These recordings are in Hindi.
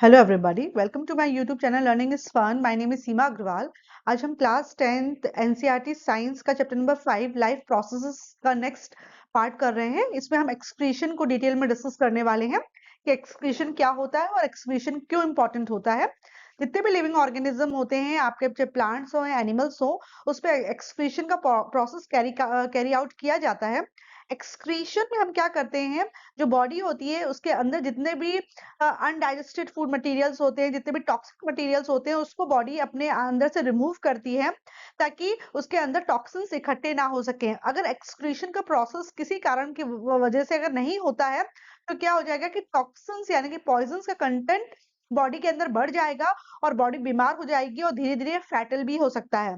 Hello everybody, welcome to my YouTube channel learning is fun. My name is Seema Agarwal. आज हम क्लास 10th एनसीईआरटी साइंस का चैप्टर नंबर 5 लाइफ प्रोसेसेस का नेक्स्ट पार्ट कर रहे हैं। इसमें हम एक्सक्रीशन को डिटेल में डिस्कस करने वाले हैं कि एक्सक्रीशन क्या होता है और एक्सक्रीशन क्यों इंपॉर्टेंट होता है। जितने भी लिविंग ऑर्गेनिज्म होते हैं, आपके चाहे प्लांट्स हो या एनिमल्स हो, उस पर एक्सक्रीशन का प्रोसेस कैरी आउट किया जाता है। एक्सक्रीशन में हम क्या करते हैं, जो बॉडी होती है उसके अंदर जितने भी अनडाइजेस्टेड फूड मटेरियल्स होते हैं, जितने भी टॉक्सिक मटेरियल्स होते हैं, उसको बॉडी अपने अंदर से रिमूव करती है ताकि उसके अंदर टॉक्सिन्स इकट्ठे ना हो सके। अगर एक्सक्रीशन का प्रोसेस किसी कारण की वजह से अगर नहीं होता है तो क्या हो जाएगा कि टॉक्सिन्स यानी कि पॉइजन्स का कंटेंट बॉडी के अंदर बढ़ जाएगा और बॉडी बीमार हो जाएगी और धीरे धीरे फैटल भी हो सकता है।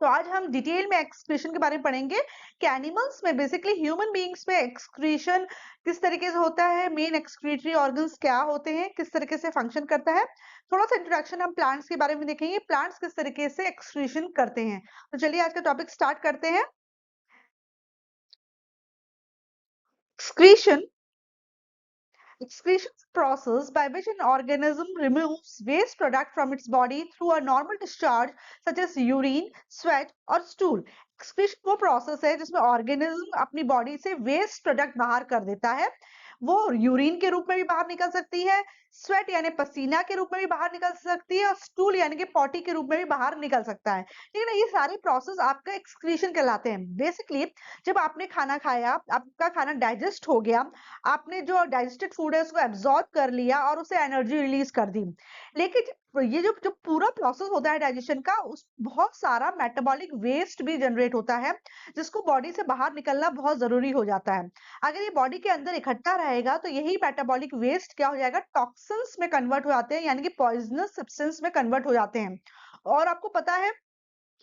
तो आज हम डिटेल में एक्सक्रीशन के बारे में पढ़ेंगे कि एनिमल्स में, बेसिकली ह्यूमन बीइंग्स में एक्सक्रीशन किस तरीके से होता है, मेन एक्सक्रीटरी ऑर्गन्स क्या होते हैं, किस तरीके से फंक्शन करता है। थोड़ा सा इंट्रोडक्शन हम प्लांट्स के बारे में देखेंगे, प्लांट्स किस तरीके से एक्सक्रीशन करते हैं। तो चलिए आज का टॉपिक स्टार्ट करते हैं। Excretion excretion process by which an organism removes waste product from its body through a normal discharge such as urine, sweat और stool। excretion वो प्रोसेस है जिसमें ऑर्गेनिज्म अपनी बॉडी से वेस्ट प्रोडक्ट बाहर कर देता है। वो यूरिन के रूप में भी बाहर निकल सकती है, स्वेट यानी पसीना के रूप में भी बाहर निकल सकती है, और स्टूल यानी कि पॉटी के रूप में भी बाहर निकल सकता है। ठीक है ना, ये सारे प्रोसेस आपका एक्सक्रीशन कहलाते हैं। बेसिकली जब आपने खाना खाया, आपका खाना डाइजेस्ट हो गया, आपने जो डाइजेस्टेड फूड है उसको एब्जॉर्ब कर लिया और उसे एनर्जी रिलीज कर दी। लेकिन ये जो जो पूरा प्रोसेस होता है डाइजेशन का, उस बहुत सारा मेटाबॉलिक वेस्ट भी जनरेट होता है जिसको बॉडी से बाहर निकलना बहुत जरूरी हो जाता है। अगर ये बॉडी के अंदर इकट्ठा रहेगा तो यही मेटाबॉलिक वेस्ट क्या हो जाएगा, टॉक्सिन्स में कन्वर्ट हो जाते हैं, यानी कि पॉइजनस सब्सटेंस में कन्वर्ट हो जाते हैं। और आपको पता है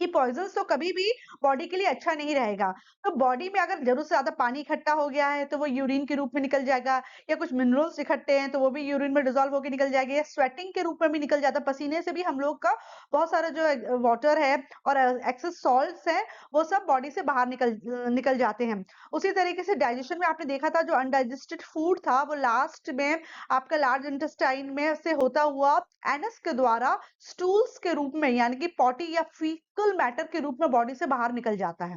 कि पॉइजन्स तो कभी भी बॉडी के लिए अच्छा नहीं रहेगा। तो बॉडी में अगर जरूरत से ज्यादा पानी इकट्ठा हो गया है तो वो यूरिन के रूप में निकल जाएगा, या कुछ मिनरल्स इकट्ठे हैं तो वो भी यूरिन में डिसॉल्व होकर निकल जाएंगे, या स्वेटिंग के रूप में भी निकल जाता है। पसीने से भी हम लोग का बहुत सारा जो वाटर है और एक्सेस सॉल्ट्स है वो सब बॉडी से बाहर निकल जाते हैं। उसी तरीके से डाइजेशन में आपने देखा था, जो अनडाइजेस्टेड फूड था वो लास्ट में आपका लार्ज इंटेस्टाइन में से होता हुआ एनस के द्वारा स्टूल्स के रूप में, यानी कि पॉटी या फीकल मैटर के रूप में बॉडी से बाहर निकल जाता है।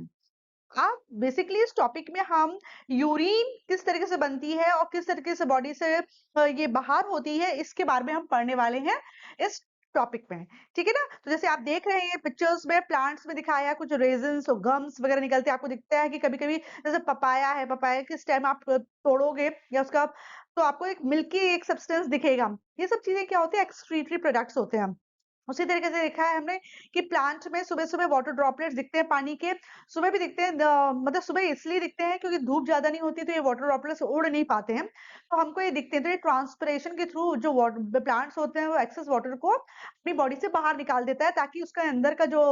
आप बेसिकली इस टॉपिक में हम यूरिन किस तरीके से बनती है और किस तरीके से बॉडी से ये बाहर होती है, इसके बारे में हम पढ़ने वाले हैं इस टॉपिक में। ठीक है ना, तो जैसे आप देख रहे हैं पिक्चर्स में, प्लांट्स में दिखाया कुछ रेजन्स और गम्स वगैरह निकलते हैं। आपको दिखता है कि कभी कभी जैसे पपाया है, पपाया किस टाइम आप तोड़ोगे या उसका, तो आपको एक मिल्की एक सब्सटेंस दिखेगा। ये सब चीजें क्या होती है, एक्सक्रीटरी प्रोडक्ट्स होते हैं। उसी तरीके से देखा है हमने कि प्लांट में सुबह सुबह वाटर ड्रॉपलेट्स दिखते हैं पानी के। सुबह भी दिखते हैं, मतलब सुबह इसलिए दिखते हैं क्योंकि धूप ज्यादा नहीं होती तो ये वाटर ड्रॉपलेट्स उड़ नहीं पाते हैं, तो हमको ये दिखते हैं। तो ये ट्रांसपिरेशन के थ्रू जो प्लांट्स होते हैं वो एक्सेस वाटर को अपनी बॉडी से बाहर निकाल देता है ताकि उसका अंदर का जो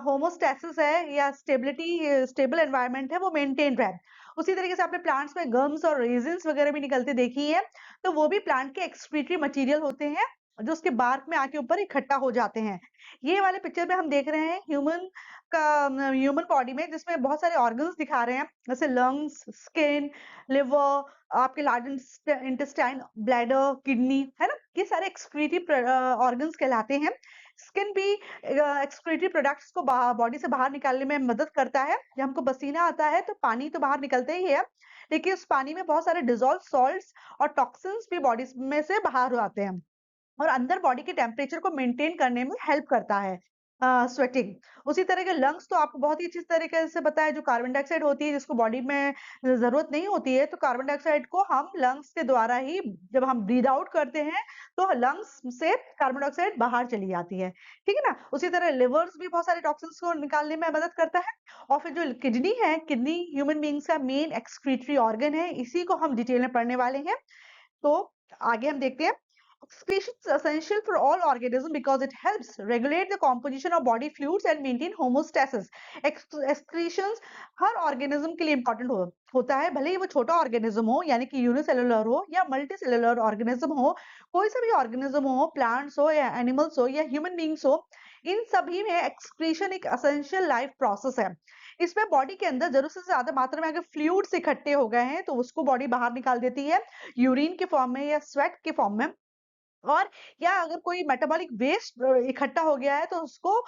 होमोस्टेसिस है या स्टेबल एनवायरनमेंट है वो मेंटेन रहे। उसी तरीके से आपने प्लांट्स में गम्स और रेजिन्स वगैरह भी निकलते देखी है, तो वो भी प्लांट के एक्सक्रीटरी मटेरियल होते हैं जो उसके बार्क में आके ऊपर इकट्ठा हो जाते हैं। ये वाले पिक्चर में हम देख रहे हैं ह्यूमन बॉडी में, जिसमें बहुत सारे ऑर्गन्स दिखा रहे हैं, जैसे लंग्स, स्किन, लिवर, आपके लार्ज इंटेस्टाइन, ब्लैडर, किडनी, है ना, ये सारे एक्सक्रीटरी ऑर्गन्स कहलाते हैं। स्किन भी एक्सक्रीटरी प्रोडक्ट्स को बॉडी से बाहर निकालने में मदद करता है। जब हमको पसीना आता है तो पानी तो बाहर निकलते ही है, लेकिन उस पानी में बहुत सारे डिजोल्व सॉल्ट्स और टॉक्सिन्स भी बॉडी में से बाहर हो आते हैं और अंदर बॉडी के टेम्परेचर को मेंटेन करने में हेल्प करता है स्वेटिंग। उसी तरह के लंग्स तो आपको बहुत ही अच्छी तरीके से पता है, जो कार्बन डाइऑक्साइड होती है जिसको बॉडी में जरूरत नहीं होती है, तो कार्बन डाइऑक्साइड को हम लंग्स के द्वारा ही जब हम ब्रीद आउट करते हैं तो लंग्स से कार्बन डाइऑक्साइड बाहर चली जाती है। ठीक है ना, उसी तरह लिवर्स भी बहुत सारे टॉक्सिन्स को निकालने में मदद करता है। और फिर जो किडनी है, किडनी ह्यूमन बींग्स का मेन एक्सक्रीटरी ऑर्गन है, इसी को हम डिटेल में पढ़ने वाले हैं। तो आगे हम देखते हैं। Excretion is essential for all organisms because it helps regulate the composition of body fluids and maintain homeostasis. Excretions her organism के लिए important होता है, भले ही वो छोटा organism हो, यानी कि यूनिसेलुलर हो या मल्टीसेलुलर organism हो, कोई सा भी organism हो, plants हो या animals हो या human beings हो, इन सभी में excretion एक essential life process है। इसमें बॉडी के अंदर जरूरत से ज्यादा मात्रा में अगर फ्लूइड्स इकट्ठे हो गए हैं तो उसको बॉडी बाहर निकाल देती है, यूरिन के फॉर्म में या स्वेट के फॉर्म में। और या अगर कोई मेटाबॉलिक वेस्ट इकट्ठा हो गया है तो उसको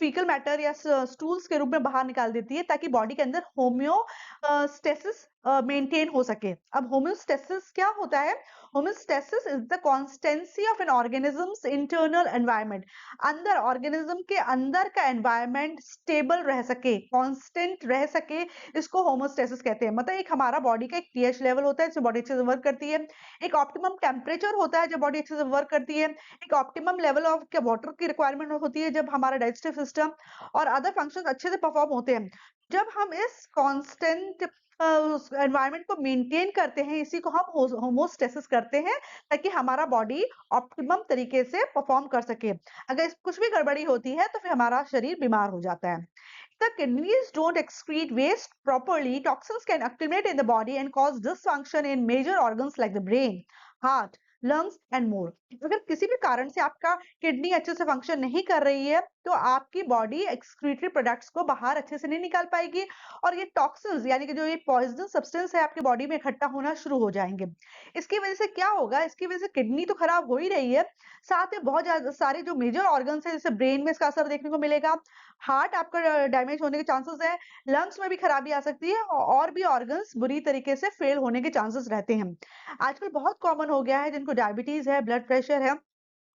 फीकल मैटर या स्टूल्स के रूप में बाहर निकाल देती है ताकि बॉडी के अंदर होम्योस्टेसिस मेंटेन हो सके। अब होम्योस्टेसिस क्या होता है? Homeostasis is the constancy of N organisms internal environment. अंदर ऑर्गेनिज्म के अंदर का एनवायरनमेंट स्टेबल रह सके, कांस्टेंट रह सके, इसको होम्योस्टेसिस कहते हैं। मतलब एक हमारा बॉडी का एक पीएच लेवल होता है जिसमें बॉडी अच्छे से वर्क करती है, एक ऑप्टिमम टेम्परेचर होता है जब बॉडी अच्छे से वर्क करती है, एक ऑप्टिमम लेवल ऑफ क्या वाटर की रिक्वायरमेंट होती है जब हमारा डाइजेस्टिव सिस्टम और अदर फंक्शंस अच्छे से परफॉर्म होते हैं। जब हम इस कांस्टेंट एनवायरनमेंट को मेंटेन करते हैं, इसी को हम होमोस्टेसिस करते हैं ताकि हमारा बॉडी ऑप्टिमम तरीके से परफॉर्म कर सके। अगर कुछ भी गड़बड़ी होती है तो फिर हमारा शरीर बीमार हो जाता है। The kidneys don't excrete waste properly, toxins can accumulate in the body and cause dysfunction in major organs like the brain, heart, lungs and more. अगर किसी भी कारण से आपका किडनी अच्छे से फंक्शन नहीं कर रही है तो आपकी बॉडी एक्सक्रीटरी प्रोडक्ट्स को बाहर अच्छे से नहीं निकाल पाएगी और ये टॉक्सिन्स यानी कि जो ये पॉइजनस सब्सटेंस है आपकी बॉडी में इकट्ठा होना शुरू हो जाएंगे। इसकी वजह से क्या होगा? इसकी वजह से किडनी तो खराब हो ही रही है, साथ में बहुत ज्यादा सारे जो मेजर ऑर्गन्स है जैसे ब्रेन में इसका असर देखने को मिलेगा, हार्ट आपका डैमेज होने के चांसेस है, लंग्स में भी खराबी आ सकती है और भी ऑर्गन्स बुरी तरीके से फेल होने के चांसेस रहते हैं। आजकल बहुत कॉमन हो गया है जिनको डायबिटीज है, ब्लड प्रेशर है,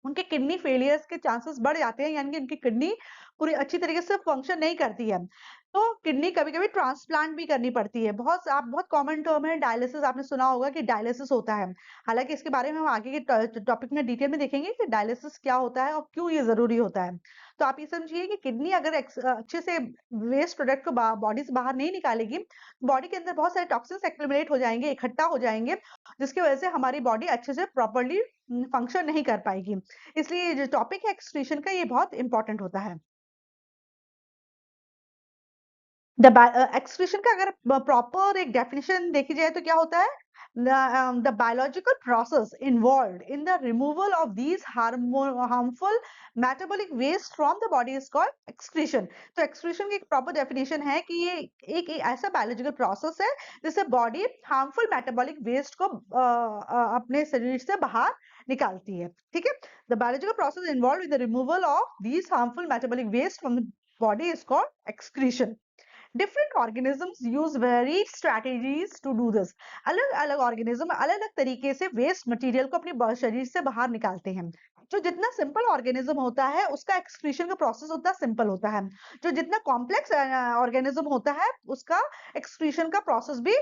उनके किडनी फेलियर्स के चांसेस बढ़ जाते हैं, यानी कि उनकी किडनी पूरी अच्छी तरीके से फंक्शन नहीं करती है। तो किडनी कभी-कभी ट्रांसप्लांट भी करनी पड़ती है। बहुत कॉमन टर्म है डायलिसिस, आपने सुना होगा कि डायलिसिस होता है। हालाँकि इसके बारे में हम आगे के टॉपिक में डिटेल में देखेंगे कि डायलिसिस क्या होता है और क्यों ये ज़रूरी होता है। तो आप ये समझिए कि किडनी अगर अच्छे से वेस्ट प्रोडक्ट को बॉडी से बाहर नहीं निकालेगी, बॉडी के अंदर बहुत सारे टॉक्सिन्स एक्युमुलेट हो जाएँगे, इकट्ठा हो जाएँगे, जिसकी वजह से हमारी बॉडी अच्छे से प्रॉपर्ली फंक्शन नहीं कर पाएगी। इसलिए ये जो टॉपिक है एक्सक्रीशन का ये बहुत इंपॉर्टेंट होता है। एक्सक्रीशन का अगर प्रॉपर एक डेफिनेशन देखी जाए तो क्या होता है? The biological process involved in the removal of these harmful metabolic waste from the body is called excretion. तो एक्सक्रीशन की एक प्रॉपर डेफिनेशन है कि ये एक ऐसा बायोलॉजिकल प्रोसेस है जिससे बॉडी हार्मफुल मेटाबॉलिक वेस्ट को अपने शरीर से बाहर निकालती है। ठीक है? The biological process involved in the removal of these harmful metabolic waste from the body is called excretion. Different organisms use varied strategies to do this. अलग अलग ऑर्गेनिज्म अलग अलग तरीके से वेस्ट मटेरियल को अपने शरीर से बाहर निकालते हैं। जो जितना सिंपल ऑर्गेनिज्म होता है उसका एक्सक्रीशन का प्रोसेस उतना सिंपल होता है, जो जितना कॉम्प्लेक्स ऑर्गेनिज्म होता है उसका एक्सक्रीशन का प्रोसेस भी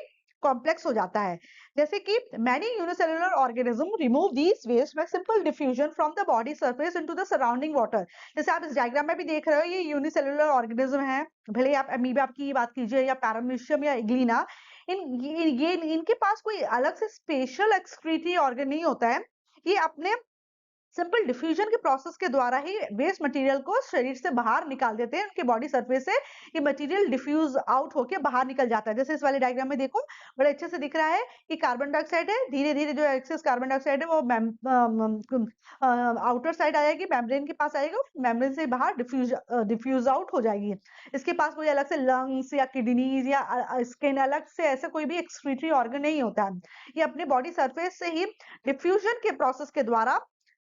कॉम्प्लेक्स हो जाता है। जैसे कि many unicellular organism remove these waste by simple diffusion from the body surface into the surrounding water. जैसे आप इस डायग्राम में भी देख रहे हो ये यूनिसेलुलर ऑर्गेनिज्म है, भले आप अमीबा की बात कीजिए या पैरामीशियम या इग्लिना, इनके पास कोई अलग से स्पेशल एक्सक्रीटरी ऑर्गन नहीं होता है। ये अपने सिंपल डिफ्यूजन के प्रोसेस के द्वारा ही वेस्ट मटेरियल को शरीर से बाहर निकाल देते हैं। उनके बॉडी सरफेस से ये मटेरियल डिफ्यूज आउट होके बाहर निकल जाता है। जैसे इस वाले डायग्राम में देखो बड़े अच्छे से दिख रहा है कि कार्बन डाइऑक्साइड है, धीरे धीरे जो एक्सेस कार्बन डाइऑक्साइड है वो आउटर साइड आएगी, मेम्ब्रेन के पास आएगा, मेम्ब्रेन से बाहर डिफ्यूज आउट हो जाएगी। इसके पास कोई अलग से लंग्स या किडनीज या स्किन अलग से ऐसा कोई भी एक्सक्रीटरी ऑर्गन नहीं होता है। ये अपने बॉडी सरफेस से ही डिफ्यूजन के प्रोसेस के द्वारा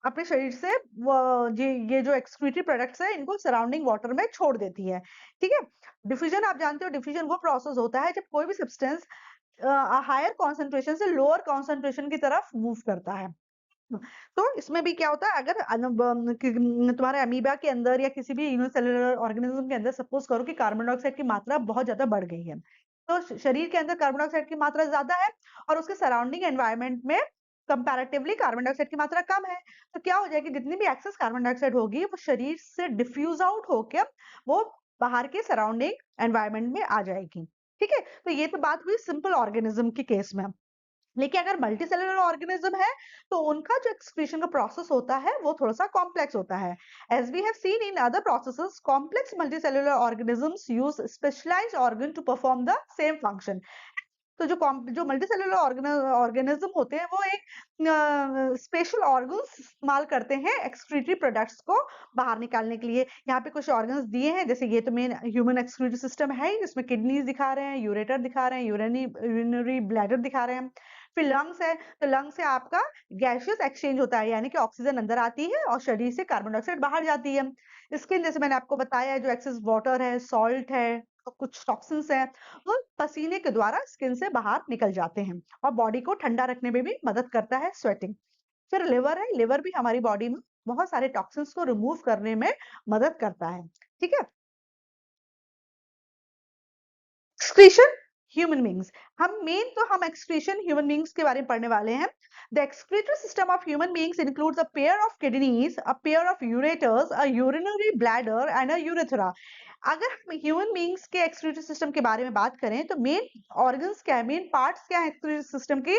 अपने शरीर से ये जो एक्सक्रीटरी प्रोडक्ट्स है इनको सराउंडिंग वाटर में छोड़ देती है। ठीक है? डिफ्यूजन आप जानते हो, डिफ्यूजन वो प्रोसेस होता है जब कोई भी सब्सटेंस हायर कॉन्सेंट्रेशन से लोअर कॉन्सेंट्रेशन की तरफ मूव करता है। तो इसमें भी क्या होता है, अगर तुम्हारे अमीबा के अंदर या किसी भी यूनिसेलुलर ऑर्गेनिज्म के अंदर सपोज करो कि कार्बन डाइऑक्साइड की मात्रा बहुत ज्यादा बढ़ गई है, तो शरीर के अंदर कार्बन डाइऑक्साइड की मात्रा ज्यादा है और उसके सराउंडिंग एनवायरनमेंट में कंपैरेटिवली कार्बन डाइऑक्साइड की मात्रा कम है, तो क्या हो जाएगी, जितनी भी एक्सेस कार्बन डाइऑक्साइड होगी वो शरीर से डिफ्यूज आउट होकर वो बाहर के सराउंडिंग एनवायरनमेंट में आ जाएगी। ठीक है? तो ये तो बात हुई सिंपल ऑर्गेनिज्म के केस में। लेकिन अगर मल्टी सेलुलर ऑर्गेनिज्म है तो उनका जो एक्सक्रीशन का प्रोसेस होता है वो थोड़ा सा कॉम्प्लेक्स होता है। As we have seen in other processes, complex multicellular organisms use specialised organ to perform the same function. तो जो मल्टी सेलुलर ऑर्गेनिज्म होते हैं वो एक स्पेशल ऑर्गन्स इस्तेमाल करते हैं एक्सक्रीटरी प्रोडक्ट्स को बाहर निकालने के लिए। यहाँ पे कुछ ऑर्गन्स दिए हैं, जैसे ये तो मेन ह्यूमन एक्सक्रीटरी सिस्टम है, इसमें किडनीज दिखा रहे हैं, यूरेटर दिखा रहे हैं, यूरिनरी ब्लैडर दिखा रहे हैं, फिर लंग्स है, तो लंग्स से आपका गैसियस एक्सचेंज होता है, यानी कि ऑक्सीजन अंदर आती है और शरीर से कार्बन डाइऑक्साइड बाहर जाती है। स्किन, जैसे मैंने आपको बताया, जो एक्सेस वाटर है, सॉल्ट है, और कुछ टॉक्सिन्स हैं, वो पसीने के द्वारा स्किन से बाहर निकल जाते हैं और बॉडी को ठंडा रखने में भी मदद करता है स्वेटिंग। फिर लिवर है, लिवर भी हमारी बॉडी में बहुत सारे टॉक्सिन्स को रिमूव करने में मदद करता है। ठीक है। एक्सक्रीशन ह्यूमन बींग्स, हम एक्सक्रीशन ह्यूमन बींग्स के बारे में पढ़ने वाले हैं। The excretory system of human beings includes a pair of kidneys, a pair of ureters, a urinary bladder and a urethra. अगर हम ह्यूमन बींग्स के एक्सक्रीटरी सिस्टम के बारे में बात करें तो मेन ऑर्गन्स क्या है, मेन पार्ट्स क्या है एक्सक्रीटरी सिस्टम के?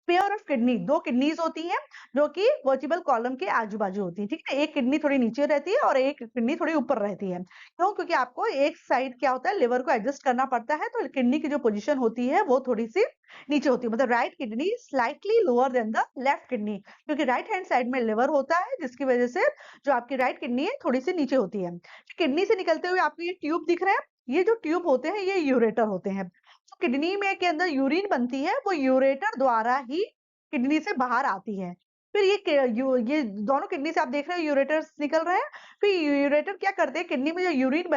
पेयर ऑफ किडनी, दो किडनीज होती हैं जो कि वर्टिबल कॉलम के आजू बाजू होती है। ठीक है, एक किडनी थोड़ी नीचे रहती है और एक किडनी थोड़ी ऊपर रहती है। क्यों? क्योंकि आपको एक साइड क्या होता है, लिवर को एडजस्ट करना पड़ता है, तो किडनी की जो पोजीशन होती है वो थोड़ी सी नीचे होती है, मतलब right kidney slightly lower than the left kidney, क्योंकि राइट हैंड साइड में लिवर होता है, जिसकी वजह से जो आपकी राइट किडनी है थोड़ी सी नीचे होती है। किडनी से निकलते हुए आपको ये ट्यूब दिख रहा है, ये जो ट्यूब होते हैं ये यूरेटर होते हैं। तो किडनी में के अंदर यूरिन बनती है, वो यूरेटर द्वारा ही किडनी से बाहर आती है। फिर ये दोनों किडनी से आप देख रहे हो यूरेटर्स निकल रहे हैं। फिर यूरेटर क्या करते हैं, किडनी में जो यूरिन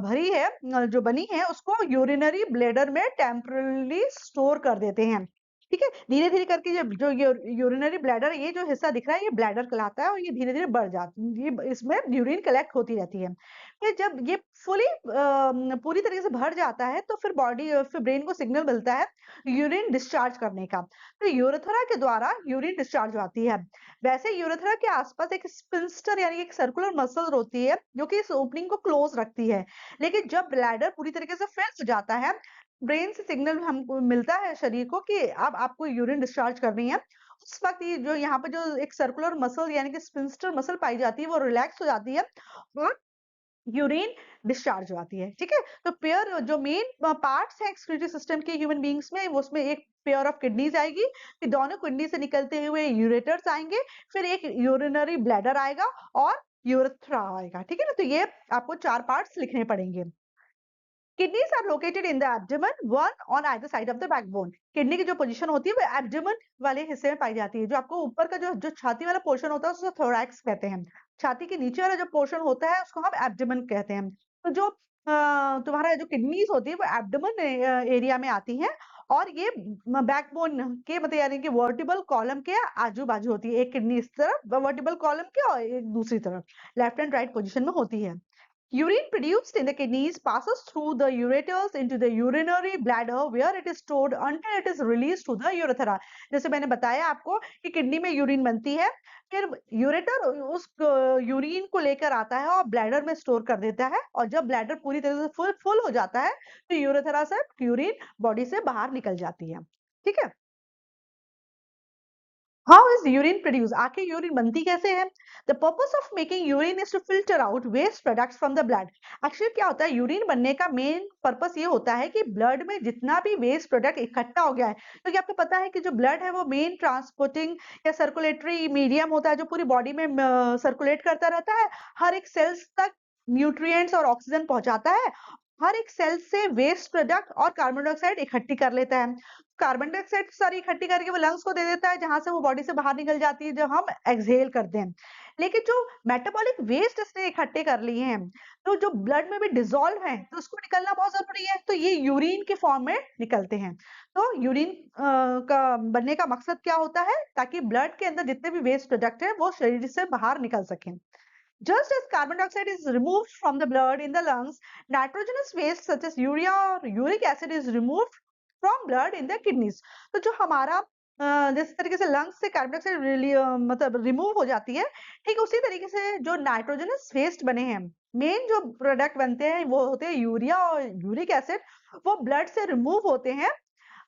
भरी है, जो बनी है, उसको यूरिनरी ब्लैडर में टेम्परली स्टोर कर देते हैं। ठीक है, धीरे धीरे करके जो यूरिनरी ब्लैडर, ये जो हिस्सा दिख रहा है ये ब्लैडर कहलाता है और ये धीरे धीरे बढ़ जाती है, इसमें यूरिन कलेक्ट होती रहती है। फिर जब ये फुली पूरी तरीके से भर जाता है तो फिर ब्रेन को सिग्नल मिलता है यूरिन डिस्चार्ज करने का, तो यूरेथ्रा के द्वारा यूरिन डिस्चार्ज आती है। वैसे यूरेथ्रा के आसपास एक स्पिंस्टर यानी एक सर्कुलर मसल होती है जो कि इस ओपनिंग को क्लोज रखती है। लेकिन जब ब्लैडर पूरी तरीके से फिल हो जाता है, ब्रेन से सिग्नल हमको मिलता है शरीर को कि अब आपको यूरिन डिस्चार्ज करनी है। उस वक्त ये जो यहाँ पे जो एक सर्कुलर मसल यानी कि स्पिंस्टर मसल पाई जाती है वो रिलैक्स हो जाती है और यूरिन डिस्चार्ज हो आती है। ठीक है, तो पेयर जो मेन पार्ट्स है एक्सक्रीटरी सिस्टम के ह्यूमन बींग्स में, वो उसमें एक पेयर ऑफ किडनीज आएगी, फिर दोनों किडनी से निकलते हुए यूरेटर्स आएंगे, फिर एक यूरिनरी ब्लैडर आएगा और यूरेथ्रा आएगा। ठीक है ना, तो ये आपको चार पार्ट्स लिखने पड़ेंगे। Kidneys are located in the abdomen, one on either side of the backbone. Kidney की जो पोजीशन होती है वो एब्डोमेन वाले हिस्से में पाई जाती है। जो आपको ऊपर का जो जो छाती वाला पोर्शन होता है उसको थोरैक्स कहते हैं। छाती के नीचे वाला जो पोर्शन होता है उसको हम एब्डोमेन कहते हैं। तो जो तुम्हारा जो किडनीज होती है वो एब्डोमेन एरिया में आती है और ये बैकबोन के मतलब यानी कि वर्टिबल कॉलम के आजू बाजू होती है। एक किडनी इस तरफ वर्टिबल कॉलम के और एक दूसरी तरफ लेफ्ट एंड राइट पोजिशन में होती है। Urine produced in the kidneys passes through the ureters into the urinary bladder where it is stored until it is released to the urethra. जैसे मैंने बताया आपको कि किडनी में यूरिन बनती है, फिर यूरेटर उस यूरिन को लेकर आता है और ब्लैडर में स्टोर कर देता है और जब ब्लैडर पूरी तरह से फुल हो जाता है तो यूरेथ्रा से यूरिन बॉडी से बाहर निकल जाती है। ठीक है। हाउ इज यूरिन प्रोड्यूस, आखिर यूरिन बनती कैसे है? The purpose of making urine is to filter out waste products from the blood. Actually क्या होता है, यूरिन बनने का मेन पर्पस ये होता है कि ब्लड में जितना भी वेस्ट प्रोडक्ट इकट्ठा हो गया है, क्योंकि आपको पता है कि जो ब्लड है वो मेन ट्रांसपोर्टिंग या सर्कुलेटरी मीडियम होता है जो पूरी बॉडी में सर्कुलेट करता रहता है, हर एक सेल्स तक न्यूट्रिएंट्स और ऑक्सीजन पहुंचाता है, हर एक सेल से वेस्ट प्रोडक्ट और कार्बन डाइऑक्साइड इकट्ठी कर लेता है। कार्बन डाइऑक्साइड सारी इकट्ठी करके वो लंग्स को दे देता है जहां से वो बॉडी से बाहर निकल जाती है जब हम एक्सहेल करते हैं। लेकिन जो मेटाबॉलिक वेस्ट इसने इकट्ठे कर लिए हैं तो जो ब्लड में भी डिसॉल्व है तो उसको निकलना बहुत जरूरी है, तो ये यूरिन के फॉर्म में निकलते हैं। तो यूरिन का बनने का मकसद क्या होता है, ताकि ब्लड के अंदर जितने भी वेस्ट प्रोडक्ट है वो शरीर से बाहर निकल सके। Just as carbon dioxide is removed from the blood in the lungs, nitrogenous waste such as urea or uric acid is removed from blood in the kidneys. तो जो हमारा जिस तरीके से लंग्स से कार्बन डाइऑक्साइड मतलब रिमूव हो जाती है, ठीक उसी तरीके से जो नाइट्रोजनस वेस्ट बने हैं, मेन जो प्रोडक्ट बनते हैं वो होते हैं यूरिया और यूरिक एसिड, वो ब्लड से रिमूव होते हैं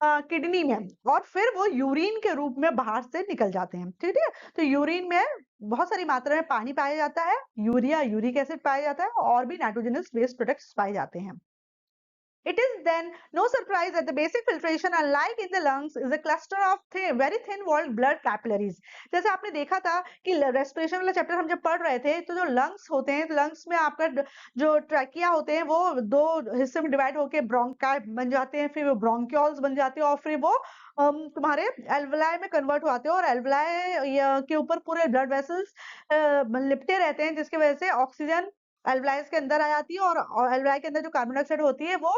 किडनी में और फिर वो यूरिन के रूप में बाहर से निकल जाते हैं। ठीक है, तो यूरिन में बहुत सारी मात्रा में पानी पाया जाता है, यूरिया यूरिक एसिड पाया जाता है और भी नाइट्रोजनस वेस्ट प्रोडक्ट्स पाए जाते हैं। It is then no surprise that the basic filtration, unlike in the lungs, is a cluster of very thin-walled blood capillaries. जैसे आपने देखा था कि रेस्पिरेशन वाला चैप्टर हम जब पढ़ रहे थे, तो जो लंग्स होते हैं, तो लंग्स में आपका जो ट्रैकिया होते हैं, वो दो हिस्से में डिवाइड होके ब्रोंकाई बन जाते हैं, फिर वो ब्रोंक्यूल्स बन जाते हैं और फिर वो तुम्हारे एल्वलाई में कन्वर्ट हो जाते हैं और एल्वलाई के ऊपर पूरे ब्लड वेसल्स लिपटे रहते हैं, जिसकी वजह से ऑक्सीजन एल्वलाइज के अंदर आ जाती है और एल्वलाई के अंदर जो कार्बन डाइऑक्साइड होती है वो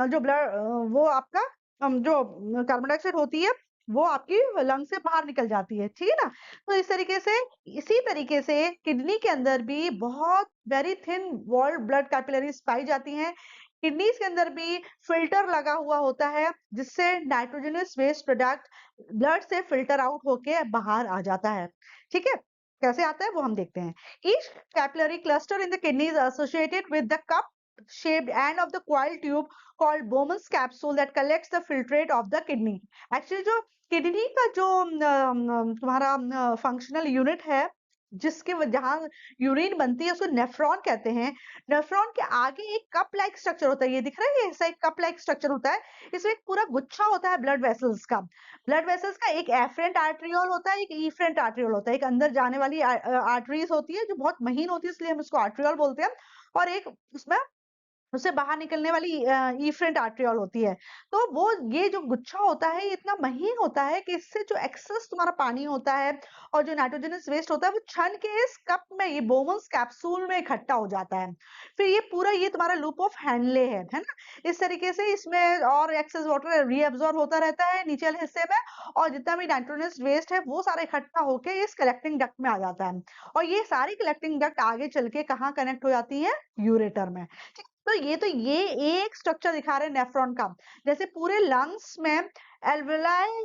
जो ब्लड वो आपका जो कार्बन डाइऑक्साइड होती है वो आपकी लंग से बाहर निकल जाती है, ठीक है ना। तो इसी तरीके से किडनी के अंदर भी बहुत very thin walled blood capillaries पाई जाती हैं। किडनीज के अंदर भी फिल्टर लगा हुआ होता है जिससे नाइट्रोजनस वेस्ट प्रोडक्ट ब्लड से फिल्टर आउट होके बाहर आ जाता है, ठीक है। कैसे आता है वो हम देखते हैं। Each capillary cluster in the kidney is associated with the cup-shaped end of the coiled tube called Bowman's capsule that collects the filtrate of the kidney. Actually जो किडनी का जो तुम्हारा फंक्शनल यूनिट है जिसके जहां यूरिन बनती है उसको नेफ्रॉन कहते हैं। नेफ्रॉन के आगे एक कप लाइक स्ट्रक्चर होता है, ये दिख रहा है, ये ऐसा एक कप लाइक स्ट्रक्चर होता है। इसमें एक पूरा गुच्छा होता है ब्लड वेसल्स का। ब्लड वेसल्स का एक एफरेंट आर्टरियोल होता है, एक इफरेंट आर्टरियोल होता है। एक अंदर जाने वाली आर्टरीज होती है जो बहुत महीन होती है, इसलिए हम इसको आर्टरियोल बोलते हैं। और एक उसमें उससे बाहर निकलने वाली इफरेंट आर्टरियोल होती है। तो वो ये जो गुच्छा होता है ये इतना महीन होता है कि इससे जो एक्सेस तुम्हारा पानी होता है और जो नाइट्रोजनस वेस्ट होता है वो छन के इस कप में, ये बोमन्स कैप्सूल में इकट्ठा हो जाता है। फिर ये पूरा ये तुम्हारा लूप ऑफ हैंडले है ना। इस तरीके से इसमें और एक्सेस वाटर रीअब्सॉर्ब होता रहता है नीचे वाले हिस्से में और जितना भी नाइट्रोजनस वेस्ट है वो सारा इकट्ठा होके इस कलेक्टिंग डक्ट में आ जाता है। और ये सारी कलेक्टिंग डक्ट आगे चल के कहाँ कनेक्ट हो जाती है? यूरेटर में। तो ये एक स्ट्रक्चर दिखा रहे हैं नेफ्रॉन का। जैसे पूरे लंग्स में एल्वेलाई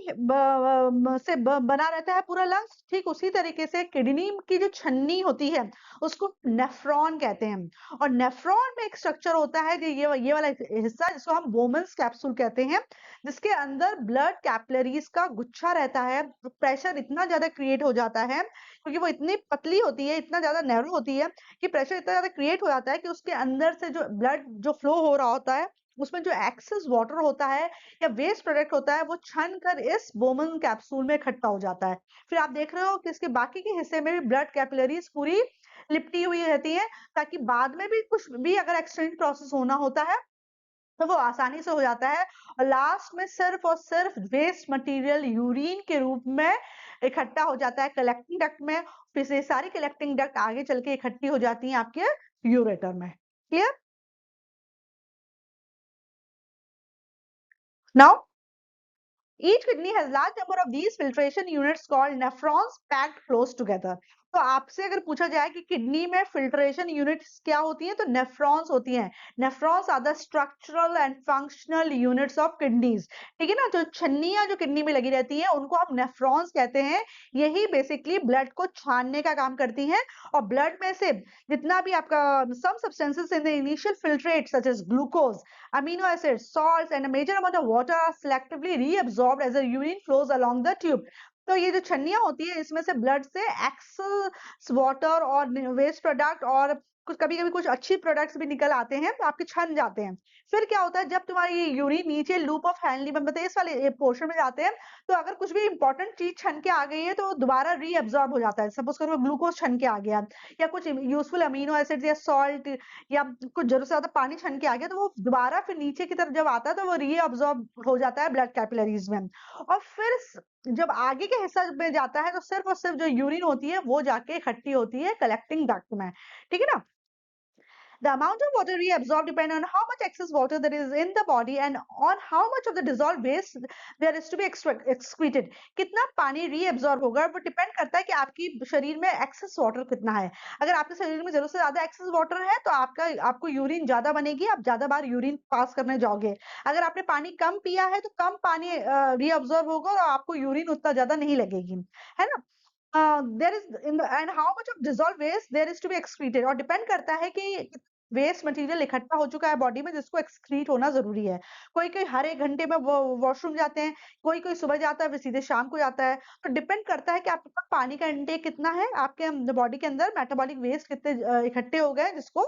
से बना रहता है पूरा लंग्स, ठीक उसी तरीके से किडनी की जो छन्नी होती है उसको नेफ्रॉन कहते हैं। और नेफ्रॉन में एक स्ट्रक्चर होता है जो ये वाला हिस्सा जिसको हम बोमन्स कैप्सूल कहते हैं, जिसके अंदर ब्लड कैपिलरीज का गुच्छा रहता है। प्रेशर इतना ज्यादा क्रिएट हो जाता है क्योंकि वो इतनी पतली होती है, इतना ज्यादा नैरो होती है कि प्रेशर इतना ज्यादा क्रिएट हो जाता है कि उसके अंदर से जो ब्लड जो फ्लो हो रहा होता है उसमें जो एक्सेस वाटर होता है या वेस्ट प्रोडक्ट होता है वो छन कर इस बोमन कैप्सूल में इकट्ठा हो जाता है। फिर आप देख रहे हो कि इसके बाकी के हिस्से में भी ब्लड कैपिलरीज पूरी लिपटी हुई रहती है ताकि बाद में भी कुछ भी अगर एक्सचेंज प्रोसेस होना होता है तो वो आसानी से हो जाता है। और लास्ट में सिर्फ और सिर्फ वेस्ट मटेरियल यूरिन के रूप में इकट्ठा हो जाता है कलेक्टिंग डक्ट में। फिर से सारी कलेक्टिंग डक्ट आगे चल के इकट्ठी हो जाती हैं आपके यूरेटर में। Clear? Now Each kidney has large number of these filtration units called nephrons packed close together. तो आपसे अगर पूछा जाए कि किडनी में फिल्ट्रेशन यूनिट्स क्या होती हैं तो नेफ्रॉन्स होती हैं। Nephrons are the structural and functional units of kidneys, ठीक है ना। जो छन्नियां जो किडनी में लगी रहती हैं उनको हम नेफ्रॉन्स कहते हैं। यही बेसिकली ब्लड को छानने का काम करती हैं और ब्लड में से जितना भी आपका some substances in the initial filtrate such as glucose, amino acids, salts, and a major amount of water are selectively reabsorbed as the urine flows along the tube. तो ये जो छन्नियां होती है इसमें से ब्लड से एक्सेस वाटर और वेस्ट प्रोडक्ट और कुछ कभी कभी कुछ अच्छी प्रोडक्ट्स भी निकल आते हैं तो आपके छन जाते हैं। फिर क्या होता है जब तुम्हारी ये यूरिन नीचे लूप ऑफ हैंडली में मतलब इस वाले पोर्शन में जाते हैं तो अगर कुछ भी इंपॉर्टेंट चीज छन के आ गई है तो दोबारा रीअब्सॉर्ब हो जाता है। सपोज करो ग्लूकोज छन के आ गया या कुछ यूजफुल अमीनो एसिड्स या सॉल्ट या कुछ जरूरत से ज्यादा पानी छन के आ गया तो वो दोबारा फिर नीचे की तरफ जब आता है तो वो रीअब्सॉर्ब हो जाता है ब्लड कैपिलरीज में। और फिर जब आगे के हिस्सा में जाता है तो सिर्फ और सिर्फ जो यूरिन होती है वो जाके इकट्ठी होती है कलेक्टिंग डक्ट में, ठीक है ना। The amount of water reabsorbed depend on how much excess water there is in the body and on how much of the dissolved waste there is to be excreted. कितना पानी reabsorb होगा वो डिपेंड करता है कि आपकी शरीर में एक्सेस वाटर कितना है। अगर आपके शरीर में जरूरत से ज्यादा एक्सेस वाटर है तो आपको यूरिन ज्यादा बनेगी, आप ज्यादा बार यूरिन पास करने जाओगे। अगर आपने पानी कम पिया है तो कम पानी रीअब्सॉर्ब होगा और आपको यूरिन उतना ज्यादा नहीं लगेगी, है ना। there is in the and how much of dissolved waste there is to be excreted और डिपेंड करता है कि वेस्ट मटेरियल इकट्ठा हो चुका है बॉडी में जिसको एक्सक्रीट होना जरूरी है। कोई कोई हर एक घंटे में वॉशरूम जाते हैं, कोई कोई सुबह जाता है फिर सीधे शाम को जाता है। तो डिपेंड करता है कि आपके पास पानी का इंटेक कितना है, आपके बॉडी के अंदर मेटाबॉलिक वेस्ट कितने इकट्ठे हो गए जिसको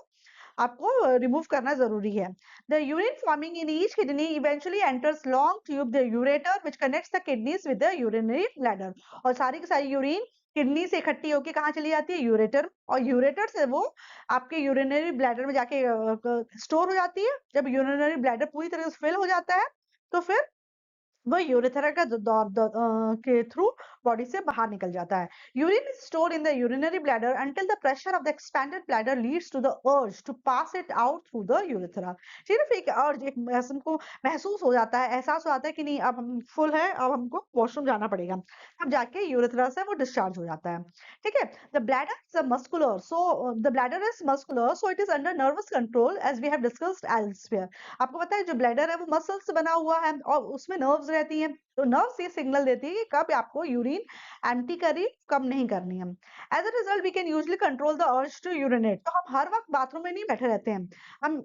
आपको रिमूव करना ज़रूरी है। The urine forming in each kidney eventually enters long tube the ureter which connects the kidneys with the urinary bladder. और सारी की सारी यूरिन किडनी से इकट्ठी होके कहाँ चली जाती है? यूरेटर, और यूरेटर से वो आपके यूरिनरी ब्लैडर में जाके स्टोर हो जाती है। जब यूरिनरी ब्लैडर पूरी तरह से फिल हो जाता है तो फिर वो यूरेथ्रा का के थ्रू बॉडी से बाहर निकल जाता है। Urine is stored in the urinary bladder until the pressure of the expanded bladder leads to the urge to pass it out through the urethra. सिर्फ एक अर्ज, एक हमको महसूस हो जाता है, एहसास हो जाता है कि नहीं अब हम फुल है, अब हमको वॉशरूम जाना पड़ेगा, अब जाके यूरेथ्रा से वो डिस्चार्ज हो जाता है। ठीक है। The bladder is muscular, so the bladder is muscular, so it is under nervous control as we have discussed elsewhere. आपको पता है जो ब्लैडर है वो मसल से बना हुआ है और उसमें नर्व्स रहती हैं, तो नर्व्स ये सिग्नल देती है कि कब आपको यूरिन एम्प्टी करनी, कब नहीं करनी है। As a result we can usually control the urge to urinate. तो हम हर वक्त बाथरूम में नहीं बैठे रहते हैं, हम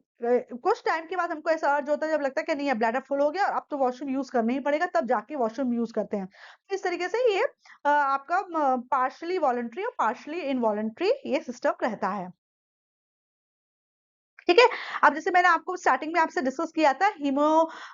कुछ टाइम के बाद हमको ऐसा अर्ज होता है जब लगता है कि नहीं अब ब्लैडर फुल हो गया अब तो वॉशरूम यूज करना ही पड़ेगा, तब जाके वॉशरूम यूज करते हैं। तो इस तरीके से ये आपका पार्शली वॉलंटरी और पार्शली इनवॉलंटरी ये सिस्टम रहता है। ठीक है। अब जैसे मैंने आपको स्टार्टिंग में आपसे डिस्कस किया था हीमो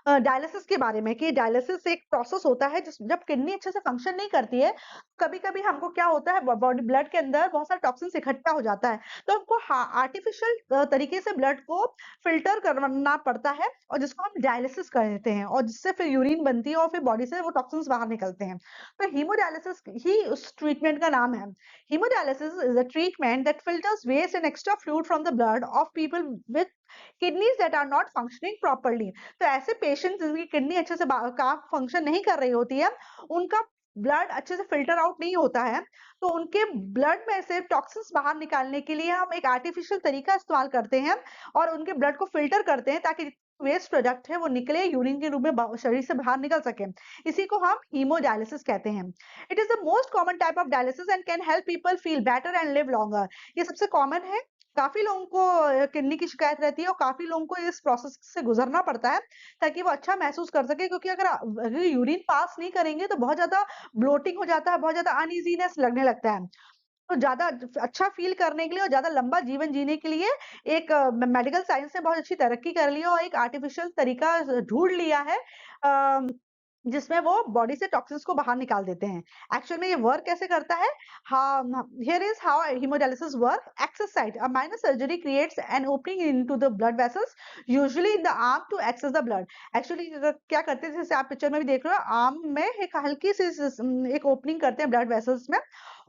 डायलिसिस के बारे में कि डायलिसिस एक प्रोसेस होता है जब किडनी अच्छे से फंक्शन नहीं करती है, कभी-कभी हमको क्या होता है बॉडी ब्लड के अंदर बहुत सारा टॉक्सिन्स इकट्ठा हो जाता है, तो हमको आर्टिफिशियल तरीके से ब्लड को फिल्टर करना पड़ता है और जिसको हम डायलिसिस कर देते हैं और जिससे फिर यूरिन बनती है और फिर बॉडी से वो टॉक्सिन्स बाहर निकलते हैं। तो हीमोडायलिसिस ही उस ट्रीटमेंट का नाम है। Hemodialysis is a treatment that filters waste and extra fluid from the blood of people with kidneys that are not functioning properly। तो ऐसे पेशेंट्स जिनकी किडनी अच्छे से काम फंक्शन नहीं कर रही होती है, उनका ब्लड अच्छे से फिल्टर आउट नहीं होता है, तो उनके ब्लड में से टॉक्सिन्स बाहर निकालने के लिए हम एक आर्टिफिशियल तरीका इस्तेमाल करते हैं और उनके ब्लड को फिल्टर करते हैं ताकि वेस्ट प्रोडक्ट है वो निकले यूरिन के रूप में शरीर से बाहर निकल सके। इसी को हम हीमोडायलिसिस कहते हैं। It is the most common type of dialysis and can help people feel better and live longer. ये सबसे कॉमन है, काफी लोगों को किडनी की शिकायत रहती है और काफी लोगों को इस प्रोसेस से गुजरना पड़ता है ताकि वो अच्छा महसूस कर सके, क्योंकि अगर यूरिन पास नहीं करेंगे तो बहुत ज्यादा ब्लोटिंग हो जाता है, बहुत ज्यादा अनइजीनेस लगने लगता है। तो ज्यादा अच्छा फील करने के लिए और ज्यादा लंबा जीवन जीने के लिए एक मेडिकल साइंस ने बहुत अच्छी तरक्की कर ली है और एक आर्टिफिशियल तरीका ढूंढ लिया है जिसमें वो बॉडी से टॉक्सिन्स को बाहर निकाल देते हैं। एक्चुअल में ये वर्क कैसे करता है? Here is how haemodialysis work. Access site, a minor surgery creates an opening into the blood vessels usually in the arm to access the blood. Actually क्या करते हैं, जैसे आप पिक्चर में भी देख रहे हो, आर्म में एक हल्की सी एक ओपनिंग करते हैं ब्लड वेसल्स में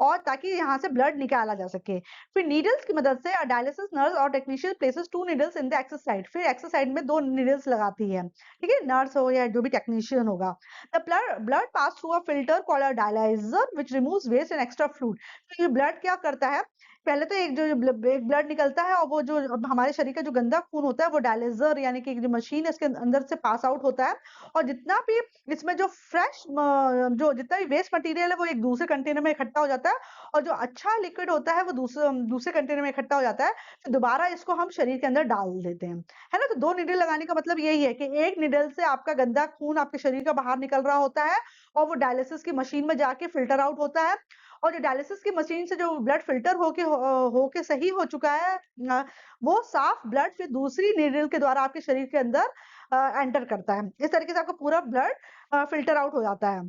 और ताकि यहाँ से ब्लड निकाला जा सके। फिर नीडल्स की मदद से डायलिसिस नर्स और technician places 2 needles in the access site. फिर एक्सेस साइट में 2 नीडल्स लगाती है, ठीक है, नर्स हो या जो भी टेक्नीशियन होगा। The blood pass through a filter called a dialyzer which removes waste and extra fluid। तो ये ब्लड क्या करता है, पहले तो एक एक ब्लड निकलता है और वो जो हमारे शरीर का जो गंदा खून होता है वो डायलिजर यानी कि जो मशीन है इसके अंदर से पास आउट होता है और जितना भी इसमें जो फ्रेश जो जितना भी वेस्ट मटेरियल है वो एक दूसरे कंटेनर में इकट्ठा हो जाता है और जो अच्छा लिक्विड होता है वो दूसरे दूसरे कंटेनर में इकट्ठा हो जाता है। फिर दोबारा इसको हम शरीर के अंदर डाल देते हैं, है ना। तो 2 निडल लगाने का मतलब यही है कि एक निडल से आपका गंदा खून आपके शरीर का बाहर निकल रहा होता है और वो डायलिसिस की मशीन में जाके फिल्टर आउट होता है और जो डायलिसिस की मशीन से जो ब्लड फिल्टर होके सही हो चुका है वो साफ ब्लड फिर दूसरी निडल के द्वारा आपके शरीर के अंदर एंटर करता है। इस तरीके से आपका पूरा ब्लड फिल्टर आउट हो जाता है।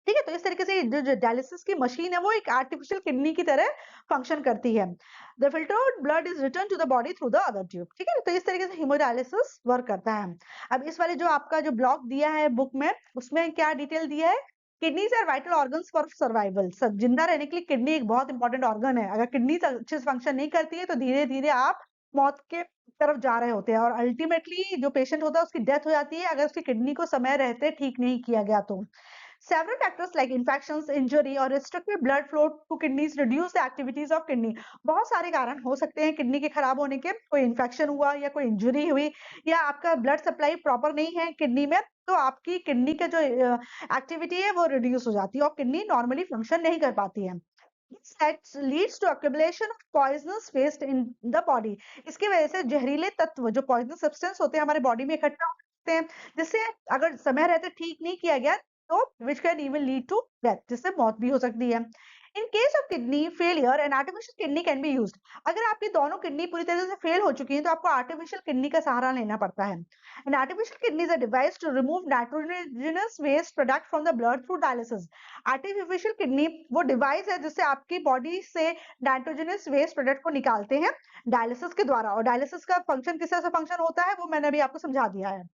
ठीक है, तो इस तरीके से जो डायलिसिस की मशीन है वो एक आर्टिफिशियल किडनी की तरह फंक्शन करती है। The filtered blood is return to the body through the other tube. ठीक है, तो इस तरीके से हीमोडायलिसिस वर्क करता है। अब इस वाले जो आपका जो ब्लॉक दिया है बुक में उसमें क्या डिटेल दिया है? Kidneys are vital organs for survival. सब जिंदा रहने के लिए किडनी एक बहुत इंपॉर्टेंट ऑर्गन है। अगर किडनी अच्छे से फंक्शन नहीं करती है तो धीरे धीरे आप मौत के तरफ जा रहे होते हैं और अल्टीमेटली जो पेशेंट होता है उसकी डेथ हो जाती है अगर उसकी किडनी को समय रहते ठीक नहीं किया गया तो। Several factors like infections, injury or restricted blood flow to kidneys reduce the activities of kidney। बहुत सारे कारण हो सकते हैं किडनी के खराब होने के, कोई इन्फेक्शन हुआ या कोई इंजरी हुई या आपका ब्लड सप्लाई प्रॉपर नहीं है किडनी में तो आपकी किडनी का जो एक्टिविटी है वो रिड्यूस हो जाती है और किडनी नॉर्मली फंक्शन नहीं कर पाती है। This leads to accumulation of poisonous waste in the body। इसकी वजह से जहरीले तत्व जो poisonous substance होते हैं हमारे बॉडी में इकट्ठा हो सकते हैं जिससे अगर समय रहते ठीक नहीं किया गया तो which can even lead to death, जिससे मौत भी हो सकती है। In case of kidney failure N artificial kidney can be used. अगर आपकी दोनों किडनी पूरी तरह से फेल हो चुकी हैं तो आपको आर्टिफिशियल किडनी का सहारा लेना पड़ता है। An artificial kidney is a device to remove nitrogenous waste product from the blood through dialysis. Artificial kidney वो डिवाइस है जिससे आपकी बॉडी से नाइट्रोजनस वेस्ट प्रोडक्ट को निकालते हैं डायलिसिस के द्वारा। और डायलिसिस का फंक्शन किस तरह से फंक्शन होता है वो मैंने अभी आपको समझा दिया है।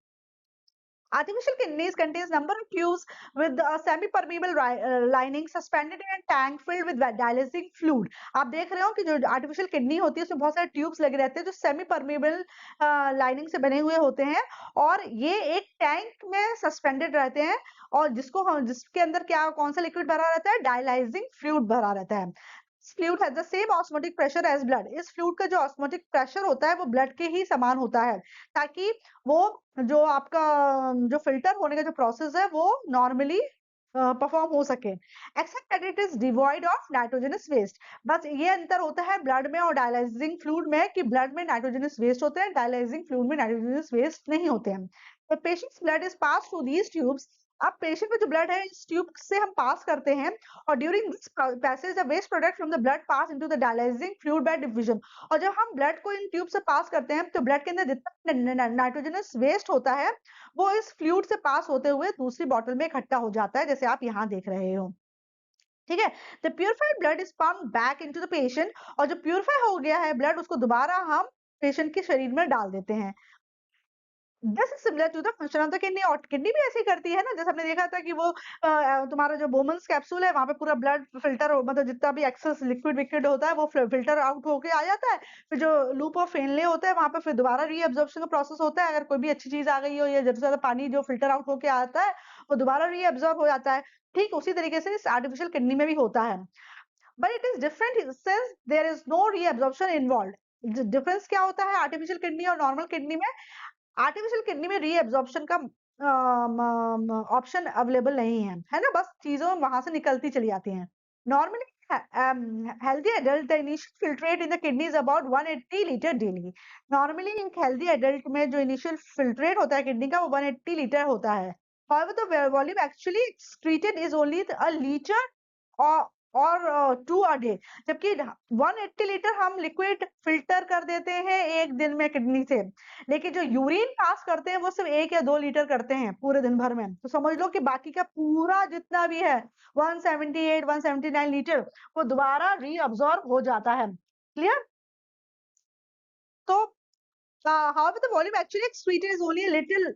Artificial kidneys contains number of tubes with a semi-permeable lining suspended in a tank filled with dialysing fluid. आप देख रहे हो कि जो artificial kidney होती है उसमें बहुत सारे ट्यूब्स लगे रहते हैं जो semi-permeable लाइनिंग से बने हुए होते हैं और ये एक टैंक में सस्पेंडेड रहते हैं और जिसके अंदर क्या कौन सा लिक्विड भरा रहता है, डायलाइजिंग फ्लूइड भरा रहता है। Fluid has the same osmotic pressure as blood. इस फ्लूइड का जो ऑस्मोटिक प्रेशर होता है वो ब्लड के ही समान होता है ताकि वो जो आपका जो फिल्टर होने का जो प्रोसेस है वो नॉर्मली परफॉर्म हो सके। Except that it is devoid of nitrogenous waste. बस ये अंतर होता है ब्लड में और डायलाइजिंग फ्लूइड में कि ब्लड में नाइट्रोजनस वेस्ट होते हैं, डायलाइजिंग फ्लूइड में नाइट्रोजनस वेस्ट नहीं होते हैं। The patients blood is pass through these tubes. अब पेशेंट में जो ब्लड है इस ट्यूब से हम पास करते हैं और during this passage the waste product from the blood pass into the dialysing fluid by diffusion. और जब हम ब्लड को इन ट्यूब से पास करते हैं तो ब्लड के अंदर जितना नाइट्रोजनस वेस्ट होता है वो इस फ्लूइड से पास होते हुए दूसरी बॉटल में इकट्ठा हो जाता है जैसे आप यहाँ देख रहे हो। ठीक है, the purified blood is pumped back into the patient और जो प्यूरिफाई हो गया है ब्लड उसको दोबारा हम पेशेंट के शरीर में डाल देते हैं। This is similar to the function of the kidney. और किडनी भी ऐसे ही करती है ना, जैसे हमने देखा था कि वो तुम्हारा जो बोमन्स कैप्सूल है वहां पे पूरा ब्लड फिल्टर मतलब जितना भी एक्सेस लिक्विड विक्विड होता है वो फिल्टर आउट होके आ जाता है। फिर जो लूप ऑफ फेनले होता है वहां पे फिर दोबारा रीअब्जॉर्प्शन का प्रोसेस होता है। अगर कोई भी अच्छी चीज आ गई हो या ज्यादा से ज्यादा पानी जो फिल्टर आउट होके आता है वो दोबारा रीअब्जॉर्ब हो जाता है। ठीक उसी तरीके से इस आर्टिफिशियल किडनी में भी होता है, but it is different since there is no reabsorption involved. Difference क्या होता है आर्टिफिशियल किडनी और नॉर्मल किडनी में? आर्टिफिशियल किडनी में रीअब्जॉर्प्शन का ऑप्शन अवेलेबल नहीं है, है ना, बस चीजों वहां से निकलती चली जाती हैं। Normally healthy adult the initial filtrate in the kidney is about 180 litre daily. Normally एक हेल्दी एडल्ट में जो इनिशियल फिल्ट्रेट होता है किडनी का वो 180 लीटर होता है। however the volume actually excreted is only a liter और 2 a day। जबकि 180 लीटर हम लिक्विड फिल्टर कर देते हैं एक दिन में किडनी से, लेकिन जो यूरिन पास करते हैं वो सिर्फ 1 या 2 लीटर करते हैं पूरे दिन भर में। तो समझ लो कि बाकी का पूरा जितना भी है 178 179 लीटर वो दोबारा रीअब्सॉर्ब हो जाता है। क्लियर? तो however the volume actually excreted is only a little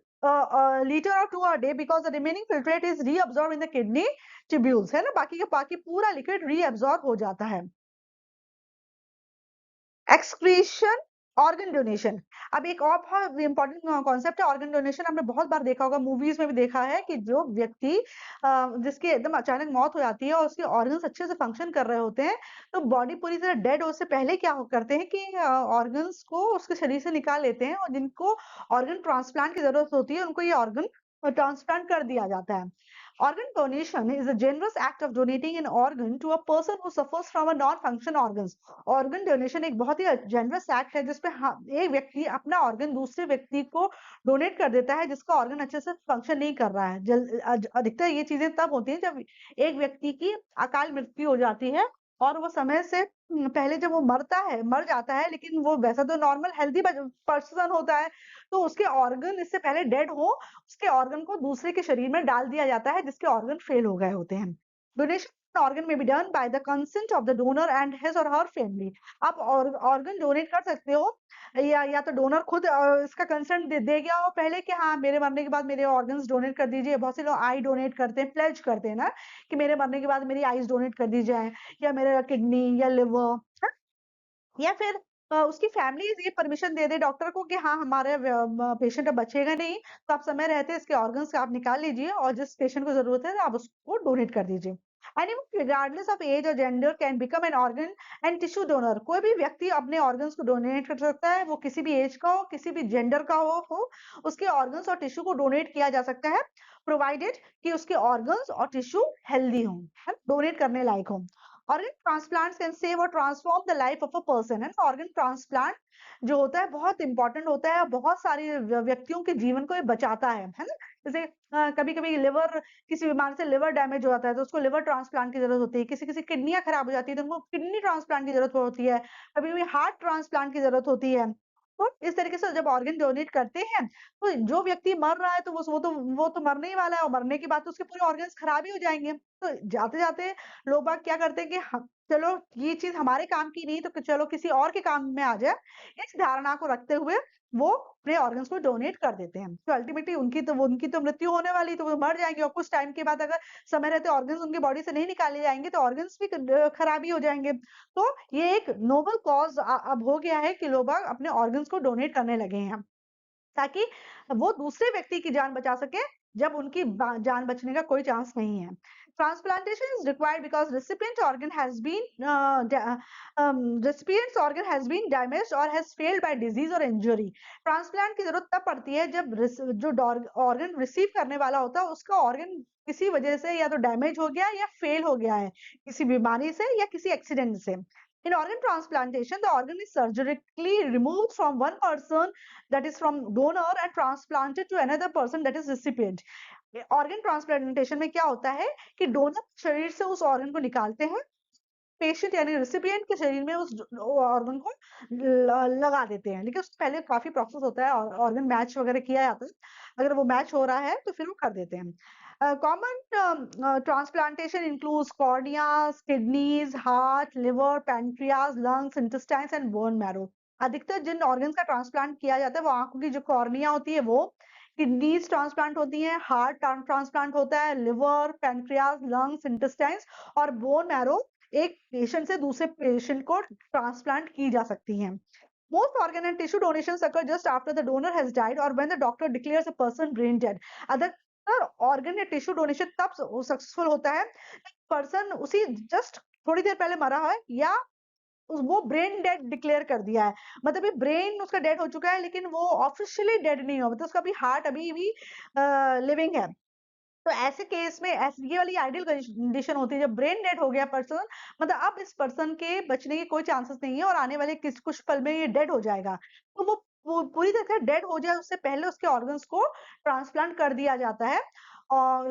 liter or 2 a day because the remaining filtrate is reabsorbed in the kidney tubules, है ना, बाकी का बाकी पूरा लिक्विड रीअब्सॉर्ब हो जाता है। Excretion, organ donation. अब एक और बहुत इंपॉर्टेंट कॉन्सेप्ट है ऑर्गन डोनेशन। हमने बहुत बार देखा होगा, मूवीज में भी देखा है कि जो व्यक्ति जिसकी एकदम अचानक मौत हो जाती है और उसके ऑर्गन्स अच्छे से फंक्शन कर रहे होते हैं तो बॉडी पूरी तरह डेड हो से पहले क्या करते हैं कि ऑर्गन्स को उसके शरीर से निकाल लेते हैं और जिनको ऑर्गन ट्रांसप्लांट की जरूरत होती है उनको ये ऑर्गन ट्रांसप्लांट कर दिया जाता है। Organ donation is a generous act of donating an organ to a person who suffers from a non-function organs. Organ donation एक बहुत ही generous act है जिसपे एक व्यक्ति अपना organ दूसरे व्यक्ति को donate कर देता है जिसका organ अच्छे से function नहीं कर रहा है। अधिकतर ये चीजें तब होती हैं जब एक व्यक्ति की अकाल मृत्यु हो जाती है और वो समय से पहले जब वो मर जाता है, लेकिन वो वैसा तो नॉर्मल हेल्दी पर्सन होता है तो उसके ऑर्गन इससे पहले डेड हो उसके ऑर्गन को दूसरे के शरीर में डाल दिया जाता है जिसके ऑर्गन फेल हो गए होते हैं। डोनेशन ऑर्गन में be done by the consent of the donor and his और हर फैमिली। आप ऑर्गन डोनेट कर सकते हो या तो डोनर खुद इसका कंसेंट दे गया हो पहले कि हाँ मेरे मरने के बाद मेरे ऑर्गन्स डोनेट कर दीजिए। बहुत से लोग आई डोनेट करते हैं, प्लेज करते हैं ना कि मेरे मरने के बाद मेरी आईज डोनेट कर दी जाए या मेरा किडनी या लिवर, या फिर उसकी फैमिली ये परमिशन दे दे डॉक्टर को कि हाँ हमारे पेशेंट अब बचेगा नहीं तो आप समय रहते इसके ऑर्गन्स आप निकाल लीजिए और जिस पेशेंट को जरूरत है आप उसको डोनेट कर दीजिए। Anyone regardless of age or gender can become an organ and tissue donor। कोई भी व्यक्ति अपने ऑर्गन्स को डोनेट कर सकता है, वो किसी भी एज का हो किसी भी जेंडर का हो उसके ऑर्गन्स और टिश्यू को डोनेट किया जा सकता है प्रोवाइडेड कि उसके ऑर्गन्स और टिश्यू हेल्दी हो, डोनेट करने लायक हो। ऑर्गन ट्रांसप्लांट कैन सेव और transform the life of a person. है ऑर्गन ट्रांसप्लांट जो होता है बहुत इंपॉर्टेंट होता है, बहुत सारे व्यक्तियों के जीवन को ये बचाता है ना। जैसे कभी कभी लिवर, किसी बीमारी से लिवर डैमेज हो जाता है तो उसको लिवर ट्रांसप्लांट की जरूरत होती है, किसी किसी किडनियां खराब हो जाती है तो उनको किडनी ट्रांसप्लांट की जरूरत होती है, कभी कभी हार्ट ट्रांसप्लांट की जरूरत होती है। तो इस तरीके से जब ऑर्गन डोनेट करते हैं तो जो व्यक्ति मर रहा है तो वो तो मरने ही वाला है, और मरने के बाद तो उसके पूरे ऑर्गन्स खराब ही हो जाएंगे। तो जाते जाते लोग बाग क्या करते हैं कि चलो ये चीज हमारे काम की नहीं तो चलो किसी और के काम में आ जाए, इस धारणा को रखते हुए वो अपने ऑर्गन्स को डोनेट कर देते हैं। तो अल्टीमेटली उनकी तो मृत्यु होने वाली, तो वो मर जाएंगे, और कुछ टाइम के बाद अगर समय रहते ऑर्गन्स उनकी बॉडी से नहीं निकाले जाएंगे तो ऑर्गन्स भी खराब ही हो जाएंगे। तो ये एक नोबल कॉज अब हो गया है कि लोग अपने ऑर्गन्स को डोनेट करने लगे हैं ताकि वो दूसरे व्यक्ति की जान बचा सके जब उनकी जान बचने का कोई चांस नहीं है। Transplantation is required because recipient's organ has been damaged or has failed by disease or injury. Transplant की जरूरत तब पड़ती है जब जो ऑर्गन रिसीव करने वाला होता है उसका ऑर्गन किसी वजह से या तो डैमेज हो गया या फेल हो गया है, किसी बीमारी से या किसी एक्सीडेंट से। In organ transplantation, the organ is surgically removed from one person, that is from donor, and transplanted to another person, that is recipient. Organ transplantation में क्या होता है कि डोनर शरीर से उस ऑर्गन को निकालते हैं, पेशेंट यानी रेसिपिएंट के शरीर में उस ऑर्गन को लगा देते हैं, लेकिन उससे पहले काफी प्रोसेस होता है, ऑर्गन मैच वगैरह किया जाता है, अगर वो मैच हो रहा है तो फिर वो कर देते हैं। Common transplantation includes corneas, kidneys, heart, liver, pancreas, lungs, intestines and bone marrow. अधिकतर जिन ऑर्गन्स का ट्रांसप्लांट किया जाता है वो आंखों की जो कॉर्निया होती है वो, किडनीज ट्रांसप्लांट होती है, हार्ट ट्रांसप्लांट होता है, लिवर, पैंक्रियाज, लंग्स, इंटेस्टाइन्स और बोन मैरो एक पेशेंट से दूसरे पेशेंट को ट्रांसप्लांट की जा सकती हैं। Most organ and tissue donations occur just after the donor has died or when the doctor declares a person brain dead. अगर ऑर्गन या टिश्यू डोनेशन तब सक्सेसफुल होता है पर्सन उसी जस्ट थोड़ी देर पहले मरा है या वो ब्रेन डेड डिक्लेयर कर दिया है, मतलब ये ब्रेन उसका डेड हो चुका है लेकिन वो ऑफिशियली डेड नहीं हुआ, मतलब उसका भी हार्ट अभी भी लिविंग है। तो ऐसे केस में ये वाली आइडियल कंडीशन होती है जब ब्रेन डेड हो गया पर्सन, मतलब अब इस पर्सन के बचने के कोई चांसेस नहीं है और आने वाले कुछ पल में ये डेड हो जाएगा। तो वो पूरी तरह से डेड हो जाए उससे पहले उसके ऑर्गन्स को ट्रांसप्लांट कर दिया जाता है। और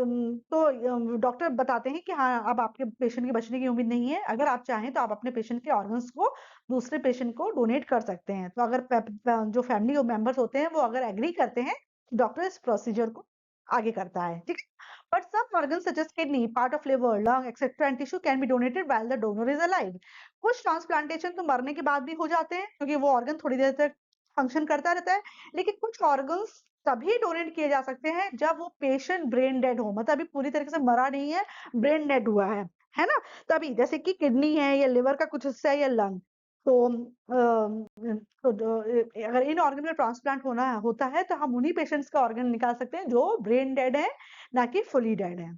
तो डॉक्टर बताते हैं कि हाँ अब आपके पेशेंट के बचने की उम्मीद नहीं है, अगर आप चाहें तो आप अपने पेशेंट के ऑर्गन्स को दूसरे पेशेंट को डोनेट कर सकते हैं। तो अगर जो फैमिली मेंबर्स होते हैं वो अगर एग्री करते हैं, डॉक्टर इस प्रोसीजर को आगे करता है। ठीक है। But some organs such as kidney, part of liver, lung, etc. and tissue can be donated while the donor is alive. कुछ ट्रांसप्लांटेशन तो मरने के बाद भी हो जाते हैं क्योंकि वो ऑर्गन थोड़ी देर तक फंक्शन करता रहता है, लेकिन कुछ ऑर्गन्स तभी डोनेट किए जा सकते हैं जब वो पेशेंट ब्रेन डेड हो, मतलब अभी पूरी तरीके से मरा नहीं है, ब्रेन डेड हुआ है ना। तभी जैसे कि किडनी है या लिवर का कुछ हिस्सा है या लंग, तो अगर इन ऑर्गन का ट्रांसप्लांट होना होता है तो हम उन्हीं पेशेंट्स का ऑर्गन निकाल सकते हैं जो ब्रेन डेड है, ना कि फुली डेड है।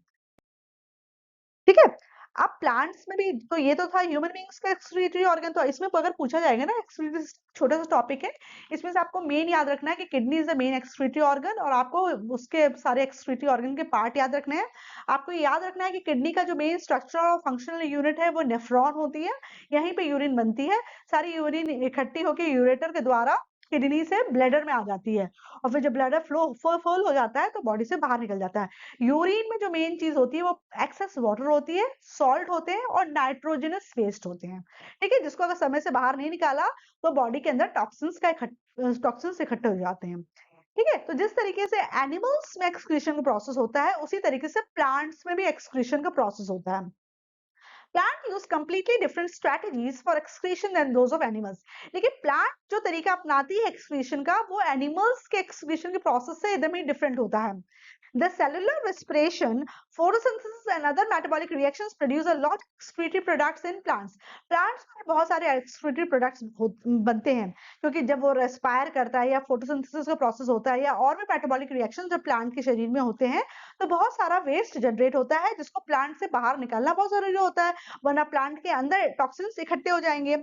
ठीक है। अब प्लांट्स में भी तो ये तो था ह्यूमन बींग्स का एक्सक्रीटरी ऑर्गन, तो इसमें अगर पूछा जाएगा ना, एक्सक्रीटरी छोटा सा टॉपिक है, इसमें से आपको मेन याद रखना है कि kidney is the main excretory organ और आपको उसके सारे एक्सक्रीटरी ऑर्गन के पार्ट याद रखने हैं। आपको ये याद रखना है कि किडनी का जो मेन स्ट्रक्चर और फंक्शनल यूनिट है वो नेफ्रॉन होती है, यहीं पे यूरिन बनती है, सारी यूरिन इकट्ठी होकर यूरेटर के द्वारा किडनी से ब्लैडर में आ जाती है और फिर जब ब्लैडर फ्लो फुल हो जाता है तो बॉडी से बाहर निकल जाता है। यूरिन में जो मेन चीज होती है वो एक्सेस वाटर होती है, सॉल्ट होते हैं और नाइट्रोजनस वेस्ट होते हैं। ठीक है, जिसको अगर समय से बाहर नहीं निकाला तो बॉडी के अंदर टॉक्सिन्स इकट्ठे हो जाते हैं। ठीक है, तो जिस तरीके से एनिमल्स में एक्सक्रीशन का प्रोसेस होता है उसी तरीके से प्लांट्स में भी एक्सक्रीशन का प्रोसेस होता है। Plant use completely different strategies for excretion than those of animals. लेकिन प्लांट जो तरीका अपनाती है एक्सक्रीशन का वो एनिमल्स के एक्सक्रीशन के प्रोसेस से एकदम ही डिफरेंट होता है। The cellular respiration, photosynthesis and other metabolic reactions produce a lot of excretory products in plants. Plants में बहुत सारे excretory products बनते हैं क्योंकि जब वो रेस्पायर करता है या फोटोसिंथेसिस का प्रोसेस होता है या और भी मेटाबॉलिक रिएक्शन जब प्लांट के शरीर में होते हैं तो बहुत सारा वेस्ट जनरेट होता है जिसको प्लांट से बाहर निकालना बहुत जरूरी होता है, वरना प्लांट के अंदर टॉक्सिन्स इकट्ठे हो जाएंगे।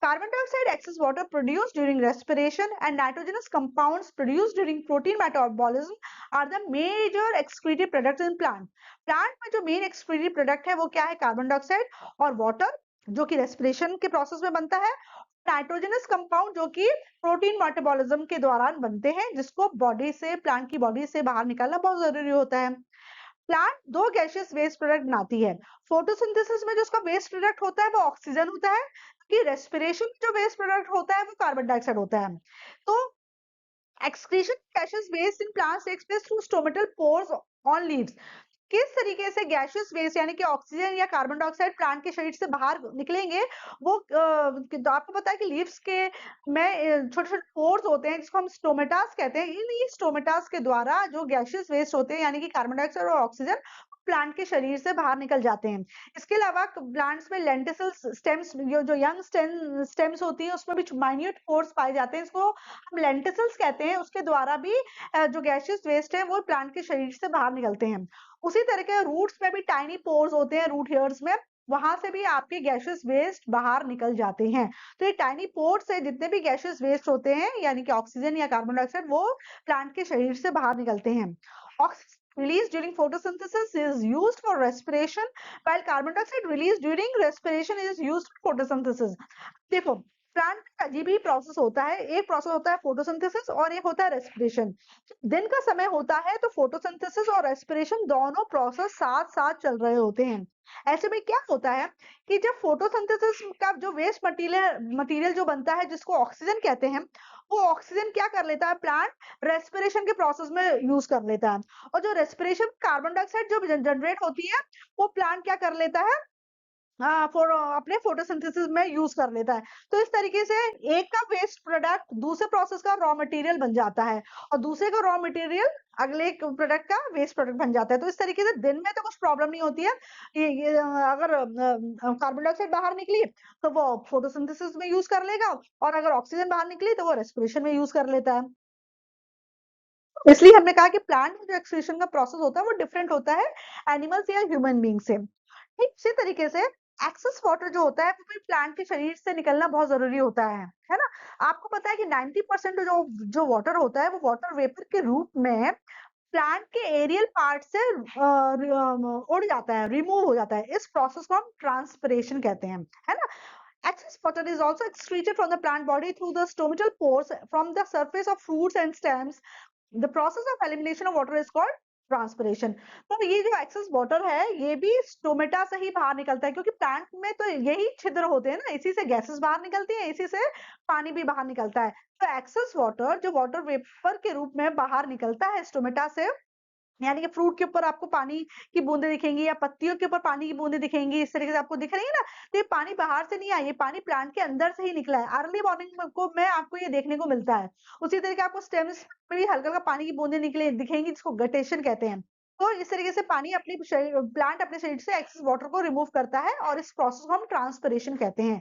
Carbon dioxide, excess water produced during respiration, and nitrogenous compounds produced during protein metabolism are the major excreted products in plant. Plant में जो main excreted product है वो क्या है? कार्बन डाइऑक्साइड और वाटर, जो कि रेस्पिरेशन के प्रोसेस में बनता है, नाइट्रोजनस कंपाउंड जो कि प्रोटीन मेटाबॉलिज्म के दौरान बनते हैं, जिसको बॉडी से, प्लांट की बॉडी से बाहर निकालना बहुत जरूरी होता है। प्लांट दो गैसियस वेस्ट प्रोडक्ट बनाती है। फोटोसिंथेसिस में जो उसका वेस्ट प्रोडक्ट होता है वो ऑक्सीजन होता है, कि रेस्पिरेशन में जो वेस्ट प्रोडक्ट होता है वो कार्बन डाइऑक्साइड होता है। तो excretion of gaseous waste in plants takes place through stomatal pores on leaves. किस तरीके से गैसियस वेस्ट यानी कि ऑक्सीजन या कार्बन डाइऑक्साइड प्लांट के शरीर से बाहर निकलेंगे, वो तो आपको पता है कि लीव्स के में छोटे छोटे पोर्स होते हैं जिसको हम स्टोमेटास कहते हैं। इन स्टोमेटास के द्वारा जो गैसियस वेस्ट होते हैं यानी कि कार्बन डाइऑक्साइड और ऑक्सीजन प्लांट के शरीर से बाहर निकल जाते हैं। इसके अलावा प्लांट्स में लेंटिसल स्टेम्स, जो यंग स्टेम्स होती है उसमें भी माइन्यूट पोर्स पाए जाते हैं, इसको हम लेंटिसल्स कहते हैं। उसके द्वारा भी जो गैसियस वेस्ट है वो प्लांट के शरीर से बाहर निकलते हैं। उसी तरह के रूट्स में भी टाइनी पोर्स होते हैं, रूट हेयर्स में, वहां से भी आपके गैसियस वेस्ट बाहर निकल जाते हैं। तो ये टाइनी पोर्स से जितने भी गैसियस वेस्ट होते हैं यानी कि ऑक्सीजन या कार्बन डाइऑक्साइड वो प्लांट के शरीर से बाहर निकलते हैं। Oxygen released during photosynthesis is used for respiration, while carbon dioxide released during respiration is used for photosynthesis. देखो, प्लांट का अजीब ही प्रोसेस होता है। एक प्रोसेस होता है फोटोसिंथेसिस और एक होता है रेस्पिरेशन। दिन का समय होता है तो फोटोसिंथेसिस और रेस्पिरेशन दोनों प्रोसेस साथ साथ चल रहे होते हैं। ऐसे में क्या होता है कि जब फोटोसिंथेसिस का जो वेस्ट मटेरियल जो बनता है जिसको ऑक्सीजन कहते हैं, वो ऑक्सीजन क्या कर लेता है? प्लांट रेस्पिरेशन के प्रोसेस में यूज कर लेता है। और जो रेस्पिरेशन कार्बन डाइऑक्साइड जो जनरेट होती है वो प्लांट क्या कर लेता है? अपने फोटोसिंथेसिस में यूज कर लेता है। तो इस तरीके से एक का वेस्ट प्रोडक्ट दूसरे प्रोसेस का रॉ मटेरियल बन जाता है और दूसरे का रॉ मटेरियल अगले प्रोडक्ट का वेस्ट प्रोडक्ट बन जाता है। तो इस तरीके से दिन में तो कुछ प्रॉब्लम नहीं होती है। अगर कार्बन डाइऑक्साइड बाहर निकली तो वो फोटोसिंथेसिस में यूज कर लेगा, और अगर ऑक्सीजन बाहर निकली तो वो रेस्पिरेशन में यूज कर लेता है। इसलिए हमने कहा कि प्लांट में जो एक्सक्रीशन का प्रोसेस होता है वो डिफरेंट होता है एनिमल्स या ह्यूमन बीइंग से। ठीक इसी तरीके से एक्सेस वाटर जो होता है वो भी प्लांट के शरीर से निकलना बहुत जरूरी होता है ना? आपको पता है कि 90% जो जो वाटर होता है वो वाटर वेपर के रूप में प्लांट के एरियल पार्ट से उड़ जाता है, रिमूव हो जाता है। इस प्रोसेस को हम ट्रांसपिरेशन कहते हैं, है ना? Excess water is also excreted from the plant body through the stomatal pores from the surface of fruits and stems. The process of elimination of water is called transpiration. तो ये जो एक्सेस वाटर है ये भी स्टोमेटा से ही बाहर निकलता है, क्योंकि प्लांट में तो यही छिद्र होते हैं ना, इसी से गैसेस बाहर निकलती हैं, इसी से पानी भी बाहर निकलता है। तो एक्सेस वाटर जो वाटर वेपर के रूप में बाहर निकलता है स्टोमेटा से, यानी कि फ्रूट के ऊपर आपको पानी की बूंदें दिखेंगी या पत्तियों के ऊपर पानी की बूंदें दिखेंगी, इस तरीके से आपको दिख रही है ना। तो ये पानी बाहर से नहीं आया, ये पानी प्लांट के अंदर से ही निकला है। अर्ली मॉर्निंग को में आपको ये देखने को मिलता है। उसी तरीके आपको स्टेम्स में भी हल्का हल्का पानी की बूंदें निकले दिखेंगी, जिसको गटेशन कहते हैं। तो इस तरीके से पानी अपने प्लांट अपने शरीर से एक्सेस वाटर को रिमूव करता है और इस प्रोसेस को हम ट्रांसपिरेशन कहते हैं।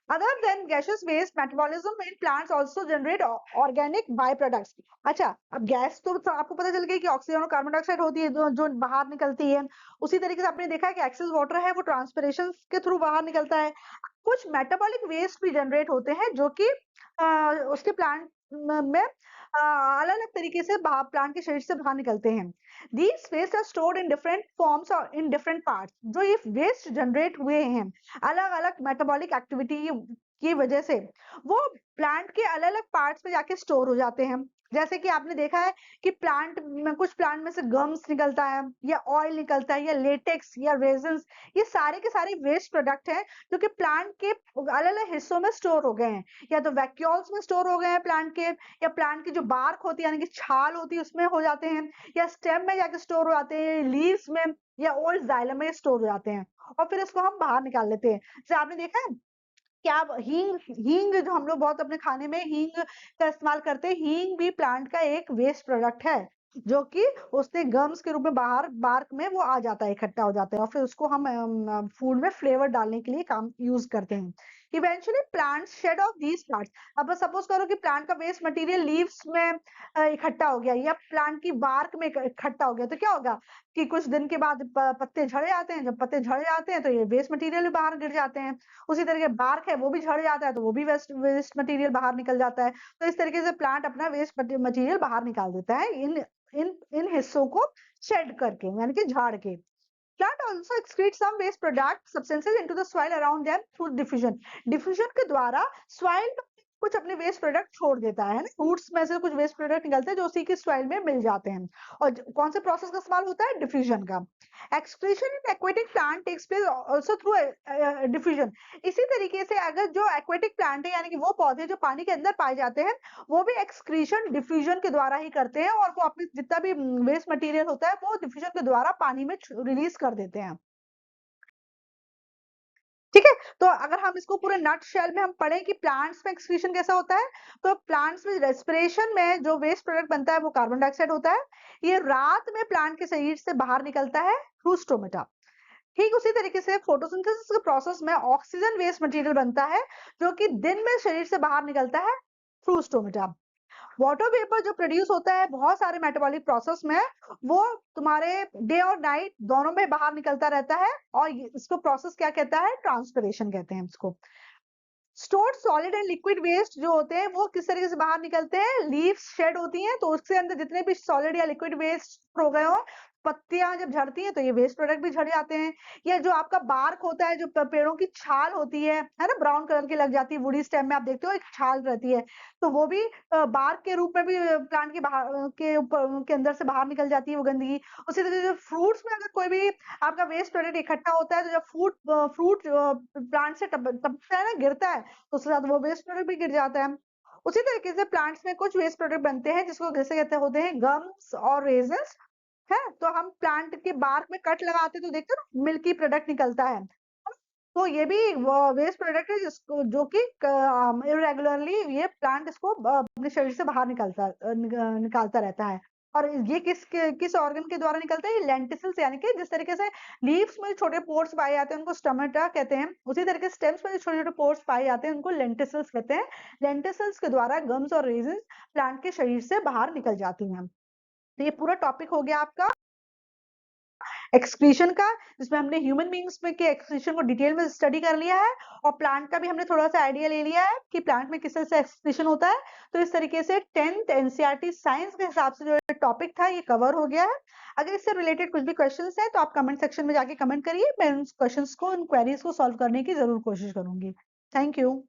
Other than gaseous waste, metabolism in plants also generate organic byproducts. अच्छा, अब गैस तो आपको पता चल गया कि ऑक्सीजन और कार्बन डाइऑक्साइड होती है जो बाहर निकलती है। उसी तरीके से आपने देखा है कि एक्सेस वाटर है वो ट्रांसपिरेशन के थ्रू बाहर निकलता है। कुछ मेटाबॉलिक वेस्ट भी जनरेट होते हैं जो कि उसके प्लांट में अलग अलग तरीके से प्लांट के शरीर से बाहर निकलते हैं। These waste are stored in different forms or in different parts. जो ये वेस्ट जनरेट हुए हैं अलग अलग मेटाबॉलिक एक्टिविटी की वजह से, वो प्लांट के अलग अलग पार्ट्स में जाके स्टोर हो जाते हैं। जैसे कि आपने देखा है कि कुछ प्लांट में से गम्स निकलता है या ऑयल निकलता है या लेटेक्स या रेजन्स, ये सारे के सारे वेस्ट प्रोडक्ट हैं जो कि प्लांट के अलग अलग हिस्सों में स्टोर हो गए हैं, या तो वैक्यूल्स में स्टोर हो गए हैं प्लांट के, या प्लांट की जो बार्क होती है यानी कि छाल होती है उसमें हो जाते हैं, या स्टेम में जाके स्टोर हो जाते हैं, लीव्स में या ओल्ड जाइलम में स्टोर हो जाते हैं, और फिर इसको हम बाहर निकाल लेते हैं। जैसे आपने देखा है क्या हींग हींग जो हम लोग बहुत अपने खाने में हींग का इस्तेमाल करते हैं, हींग भी प्लांट का एक वेस्ट प्रोडक्ट है जो कि उसके गम्स के रूप में बाहर बार्क में वो आ जाता है, इकट्ठा हो जाता है, और फिर उसको हम फूड में फ्लेवर डालने के लिए काम यूज करते हैं। Eventually plants shed off these parts. अब सपोज करो कि प्लांट का वेस्ट मटेरियल लीव्स में इकट्ठा हो गया या प्लांट की बार्क में इकट्ठा हो गया, तो क्या होगा कि कुछ दिन के बाद पत्ते झड़ जाते हैं। जब पत्ते झड़ जाते हैं तो ये वेस्ट मटेरियल भी बाहर गिर जाते हैं। उसी तरीके बार्क है वो भी झड़ जाता है तो वो भी वेस्ट मटेरियल बाहर निकल जाता है। तो इस तरीके से प्लांट अपना वेस्ट मटेरियल बाहर निकाल देता है इन इन इन हिस्सों को शेड करके, यानी कि झाड़ के। Plant also excrete some waste product substances into the soil around them through diffusion. Diffusion के द्वारा soil में कुछ अपने वेस्ट प्रोडक्ट छोड़ देता है ना, रूट्स में से कुछ वेस्ट प्रोडक्ट निकलते हैं जो उसी की सॉइल में मिल जाते हैं। और कौन से प्रोसेस का इस्तेमाल होता है? डिफ्यूजन का। Excretion in aquatic plant takes place also through diffusion. इसी तरीके से अगर जो एक्वेटिक प्लांट है यानी कि वो पौधे जो पानी के अंदर पाए जाते हैं वो भी एक्सक्रीशन डिफ्यूजन के द्वारा ही करते हैं और वो अपने जितना भी वेस्ट मटेरियल होता है वो डिफ्यूजन के द्वारा पानी में रिलीज कर देते हैं। ठीक है, तो अगर हम इसको पूरे नट शेल में हम पढ़ें कि प्लांट्स में एक्सक्रीशन कैसा होता है, तो प्लांट्स में रेस्पिरेशन में जो वेस्ट प्रोडक्ट बनता है वो कार्बन डाइऑक्साइड होता है। ये रात में प्लांट के शरीर से बाहर निकलता है थ्रू स्टोमेटा। ठीक उसी तरीके से फोटोसिंथेसिस के प्रोसेस में ऑक्सीजन वेस्ट मटेरियल बनता है जो कि दिन में शरीर से बाहर निकलता है थ्रू स्टोमेटा। वाटर वेपर जो प्रोड्यूस होता है बहुत सारे मेटाबॉलिक प्रोसेस में, वो तुम्हारे डे और नाइट दोनों में बाहर निकलता रहता है और इसको प्रोसेस क्या कहता है? ट्रांसपिरेशन कहते हैं इसको। Stored solid and liquid waste जो होते हैं वो किस तरीके से बाहर निकलते हैं? लीव्स शेड होती हैं तो उसके अंदर जितने भी सॉलिड या लिक्विड वेस्ट हो गए हो, पत्तियां जब झड़ती हैं तो ये वेस्ट प्रोडक्ट भी झड़ जाते हैं। या जो आपका बार्क होता है, जो पेड़ों की छाल होती है ना, ब्राउन कलर की लग जाती है, वुडी स्टेम में आप देखते हो एक छाल रहती है, तो वो भी बार्क के रूप में भी प्लांट के बाहर के ऊपर के अंदर से बाहर निकल जाती है वो गंदगी। उसी तरह से फ्रूट्स में अगर कोई भी आपका वेस्ट प्रोडक्ट इकट्ठा होता है तो जब फ्रूट प्लांट से टपकता है ना, गिरता है, तो उसके साथ वो वेस्ट प्रोडक्ट भी गिर जाता है। उसी तरीके से प्लांट्स में कुछ वेस्ट प्रोडक्ट बनते हैं जिसको कैसे कहते होते हैं? गम्स और रेजन्स है। तो हम प्लांट के बार्क में कट लगाते तो देखते हो ना मिल्की प्रोडक्ट निकलता है। तो ये भी वेस्ट प्रोडक्ट है जिसको जो कि इरेगुलरली ये प्लांट इसको अपने शरीर से बाहर निकालता रहता है। और ये किस ऑर्गन के द्वारा निकलता है? लेंटिसल्स, यानी कि जिस तरीके से लीव्स में छोटे पोर्स पाए जाते हैं उनको स्टोमेटा कहते हैं, उसी तरीके स्टेम्स में जो छोटे छोटे पोर्स पाए जाते हैं उनको लेंटिसल्स कहते हैं। लेंटिसल्स के द्वारा गम्स और रेजिन्स प्लांट के शरीर से बाहर निकल जाती हैं। तो ये पूरा टॉपिक हो गया आपका एक्सक्रीशन का, जिसमें हमने ह्यूमन बींग्स में के एक्सक्रीशन को डिटेल में स्टडी कर लिया है और प्लांट का भी हमने थोड़ा सा आइडिया ले लिया है कि प्लांट में किस तरह से एक्सक्रीशन होता है। तो इस तरीके से 10th एनसीईआरटी साइंस के हिसाब से जो टॉपिक था ये कवर हो गया है। अगर इससे रिलेटेड कुछ भी क्वेश्चंस है तो आप कमेंट सेक्शन में जाके कमेंट करिए, मैं उन क्वेश्चंस को, उन क्वेरीज को सॉल्व करने की जरूर कोशिश करूंगी। Thank you.